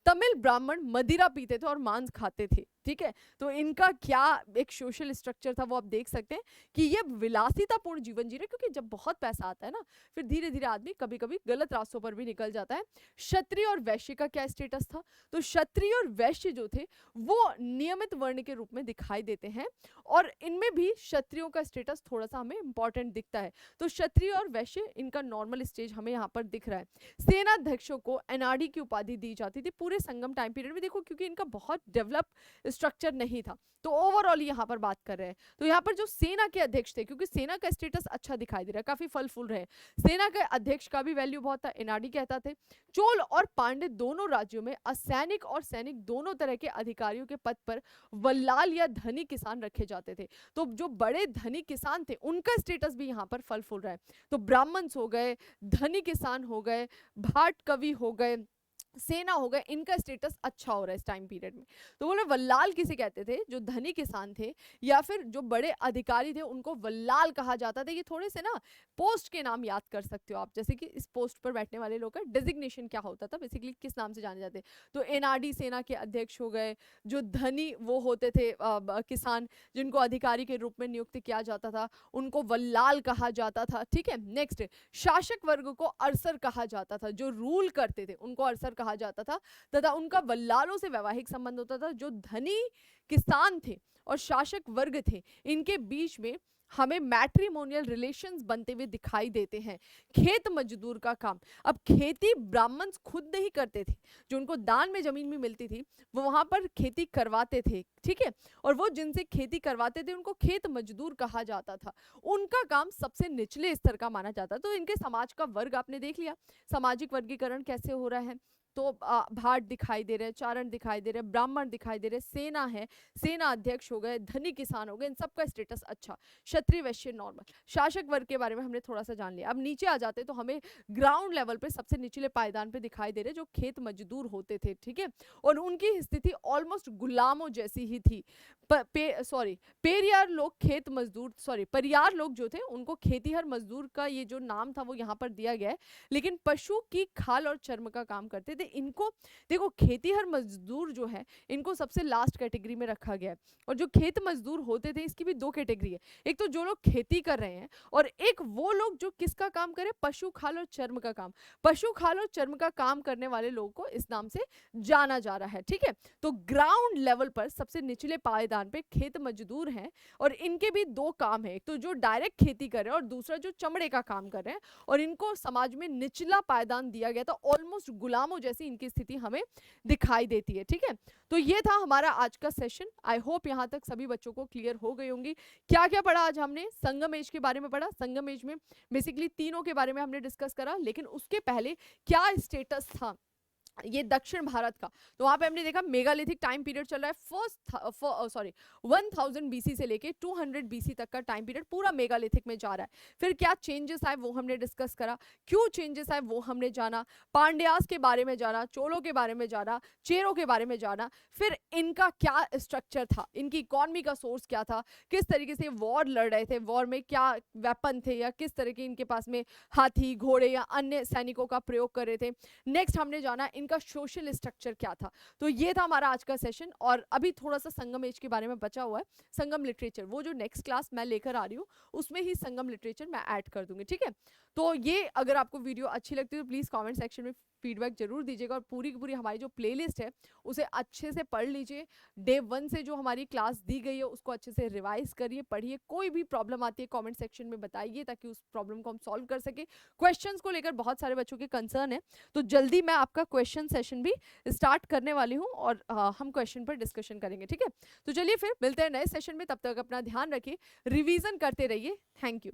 Speaker 1: तमिल ब्राह्मण मदिरा पीते थे और मांस खाते थे। ठीक है, तो इनका क्या एक सोशल स्ट्रक्चर था वो आप देख सकते हैं कि ये विलासितापूर्ण जीवन जी रहे, क्योंकि जब बहुत पैसा आता है ना, फिर धीरे धीरे आदमी कभी कभी गलत रास्तों पर भी निकल जाता है। क्षत्रिय और वैश्य का क्या स्टेटस था, तो क्षत्रिय और वैश्य जो थे वो नियमित वर्ण के रूप में दिखाई देते हैं, और इनमें भी क्षत्रियों का स्टेटस थोड़ा सा हमें इंपॉर्टेंट दिखता है। तो क्षत्रिय और वैश्य इनका नॉर्मल स्टेज हमें यहाँ पर दिख रहा है। सेनाध्यक्षों को एनआरडी की उपाधि दी जाती थी, पूरे पूरे संगम टाइम पीरियड में देखो, क्योंकि इनका बहुत डेवलप स्ट्रक्चर नहीं था, तो ओवरऑल यहाँ पर बात कर रहे हैं। तो यहाँ पर जो सेना के अध्यक्ष थे, क्योंकि सेना का स्टेटस अच्छा दिखाई दे रहा है, काफी फल फूल रहे, सेना के अध्यक्ष का भी वैल्यू बहुत था, एनआरडी कहता थे। चोल और पांड्य दोनों राज्यों में असैनिक और सैनिक दोनों तरह के अधिकारियों के पद पर वल्लाल या धनी किसान रखे जाते थे। तो जो बड़े धनी किसान थे उनका स्टेटस भी यहाँ पर फल फूल रहा है। तो ब्राह्मण्स हो गए, धनी किसान हो गए, भाट कवि हो गए, सेना हो गए, इनका स्टेटस अच्छा हो रहा है इस टाइम पीरियड में। तो बोले वल्लाल किसे कहते थे, जो धनी किसान थे या फिर जो बड़े अधिकारी थे उनको वल्लाल कहा जाता था। ये थोड़े से ना पोस्ट के नाम याद कर सकते हो आप, जैसे कि इस पोस्ट पर बैठने वाले लोग का डेजिग्नेशन क्या होता था, बेसिकली किस नाम से जाने जाते। तो एनआरडी सेना के अध्यक्ष हो गए, जो धनी वो होते थे किसान जिनको अधिकारी के रूप में नियुक्त किया जाता था, उनको वल्लाल कहा जाता था। ठीक है, नेक्स्ट शासक वर्ग को अरसर कहा जाता था, जो रूल करते थे उनको अरसर कहा जाता था, तथा उनका वल्लालों से वैवाहिक संबंध होता था। जो धनी किसान थे और शासक वर्ग थे, इनके बीच में हमें मैट्रिमोनियल रिलेशंस बनते हुए दिखाई देते हैं। खेत मजदूर का काम, अब खेती ब्राह्मण खुद नहीं करते थे, जो उनको दान में जमीन भी मिलती थी वो वहां पर खेती करवाते थे। ठीक है, और वो जिनसे खेती करवाते थे उनको खेत मजदूर कहा जाता था। उनका काम सबसे निचले स्तर का माना जाता। तो इनके समाज का वर्ग आपने देख लिया, सामाजिक वर्गीकरण कैसे हो रहा है। तो भाट दिखाई दे रहे हैं, चारण दिखाई दे रहे हैं, ब्राह्मण दिखाई दे रहे हैं, सेना है, सेना अध्यक्ष हो गए, धनी किसान हो गए, इन सबका स्टेटस अच्छा, क्षत्रिय वैश्य नॉर्मल। शासक वर्ग के बारे में हमने थोड़ा सा जान लिया। अब नीचे आ जाते तो हमें ग्राउंड लेवल पे सबसे निचले पायदान पे दिखाई दे रहे जो खेत मजदूर होते थे। ठीक है, और उनकी स्थिति ऑलमोस्ट गुलामों जैसी ही थी। पेरियार लोग खेत मजदूर, परियार लोग जो थे उनको खेतीहर मजदूर का ये जो नाम था वो यहाँ पर दिया गया है, लेकिन पशु की खाल और चर्म का काम करते थे। इनको देखो, खेतीहर मजदूर जो है इनको सबसे लास्ट कैटेगरी में रखा गया है। और जो खेत मजदूर होते थे इसकी भी दो कैटेगरी है, एक तो जो लोग खेती कर रहे हैं और एक वो लोग जो किसका काम करे, पशु खाल और चर्म का काम। पशु खाल और चर्म का काम करने वाले लोगों को इस नाम से जाना जा रहा है। ठीक है, तो ग्राउंड लेवल पर सबसे निचले पायदान पे खेत मजदूर हैं और इनके भी दो काम है, एक तो जो डायरेक्ट खेती कर रहे हैं और दूसरा जो चमड़े का काम कर रहे हैं, और इनको समाज में निचला पायदान दिया गया था। ऑलमोस्ट गुलामों जैसी इनकी स्थिति हमें दिखाई देती है। ठीक है, तो ये था हमारा आज का सेशन। आई होप यहाँ तक सभी बच्चों को क्लियर हो गई होंगी। क्या क्या पढ़ा आज हमने, संगम एज के बारे में पढ़ा। संगम एज में बेसिकली तीनों के बारे में हमने डिस्कस करा, लेकिन उसके पहले क्या स्टेटस था ये दक्षिण भारत का, तो वहां पे हमने देखा मेगालिथिक टाइम पीरियड चल रहा है। 1000 बीसी से लेके 200 बीसी तक का टाइम पीरियड पूरा मेगालिथिक में जा रहा है। फिर क्या चेंजेस आए वो हमने डिस्कस करा, क्यों चेंजेस आए वो हमने जाना, पांड्यास के बारे में जाना, चोलों के बारे में जाना, चेरों के बारे में जाना, फिर इनका क्या स्ट्रक्चर था, इनकी इकोनॉमी का सोर्स क्या था, किस तरीके से वॉर लड़ रहे थे, वॉर में क्या वेपन थे या किस तरह के इनके पास में हाथी घोड़े या अन्य सैनिकों का प्रयोग कर रहे थे। नेक्स्ट हमने जाना इनका सोशल स्ट्रक्चर क्या था। तो ये था हमारा आज का सेशन। और अभी थोड़ा सा संगम एज के बारे में बचा हुआ है, संगम लिटरेचर, वो जो नेक्स्ट क्लास मैं लेकर आ रही हूँ उसमें ही संगम लिटरेचर मैं ऐड कर दूंगी। ठीक है, तो ये अगर आपको वीडियो अच्छी लगती है तो प्लीज कमेंट सेक्शन में फीडबैक जरूर दीजिएगा, और पूरी की पूरी हमारी जो प्लेलिस्ट है उसे अच्छे से पढ़ लीजिए। डे 1 से जो हमारी क्लास दी गई है उसको अच्छे से रिवाइज करिए, पढ़िए। कोई भी प्रॉब्लम आती है कमेंट सेक्शन में बताइए ताकि उस प्रॉब्लम को हम सॉल्व कर सके। क्वेश्चंस को लेकर बहुत सारे बच्चों के कंसर्न है, तो जल्दी मैं आपका क्वेश्चन सेशन भी स्टार्ट करने वाली हूँ और हम क्वेश्चन पर डिस्कशन करेंगे। ठीक है, तो चलिए फिर मिलते हैं नए सेशन में, तब तक अपना ध्यान रखिए, रिवीजन करते रहिए। Thank you.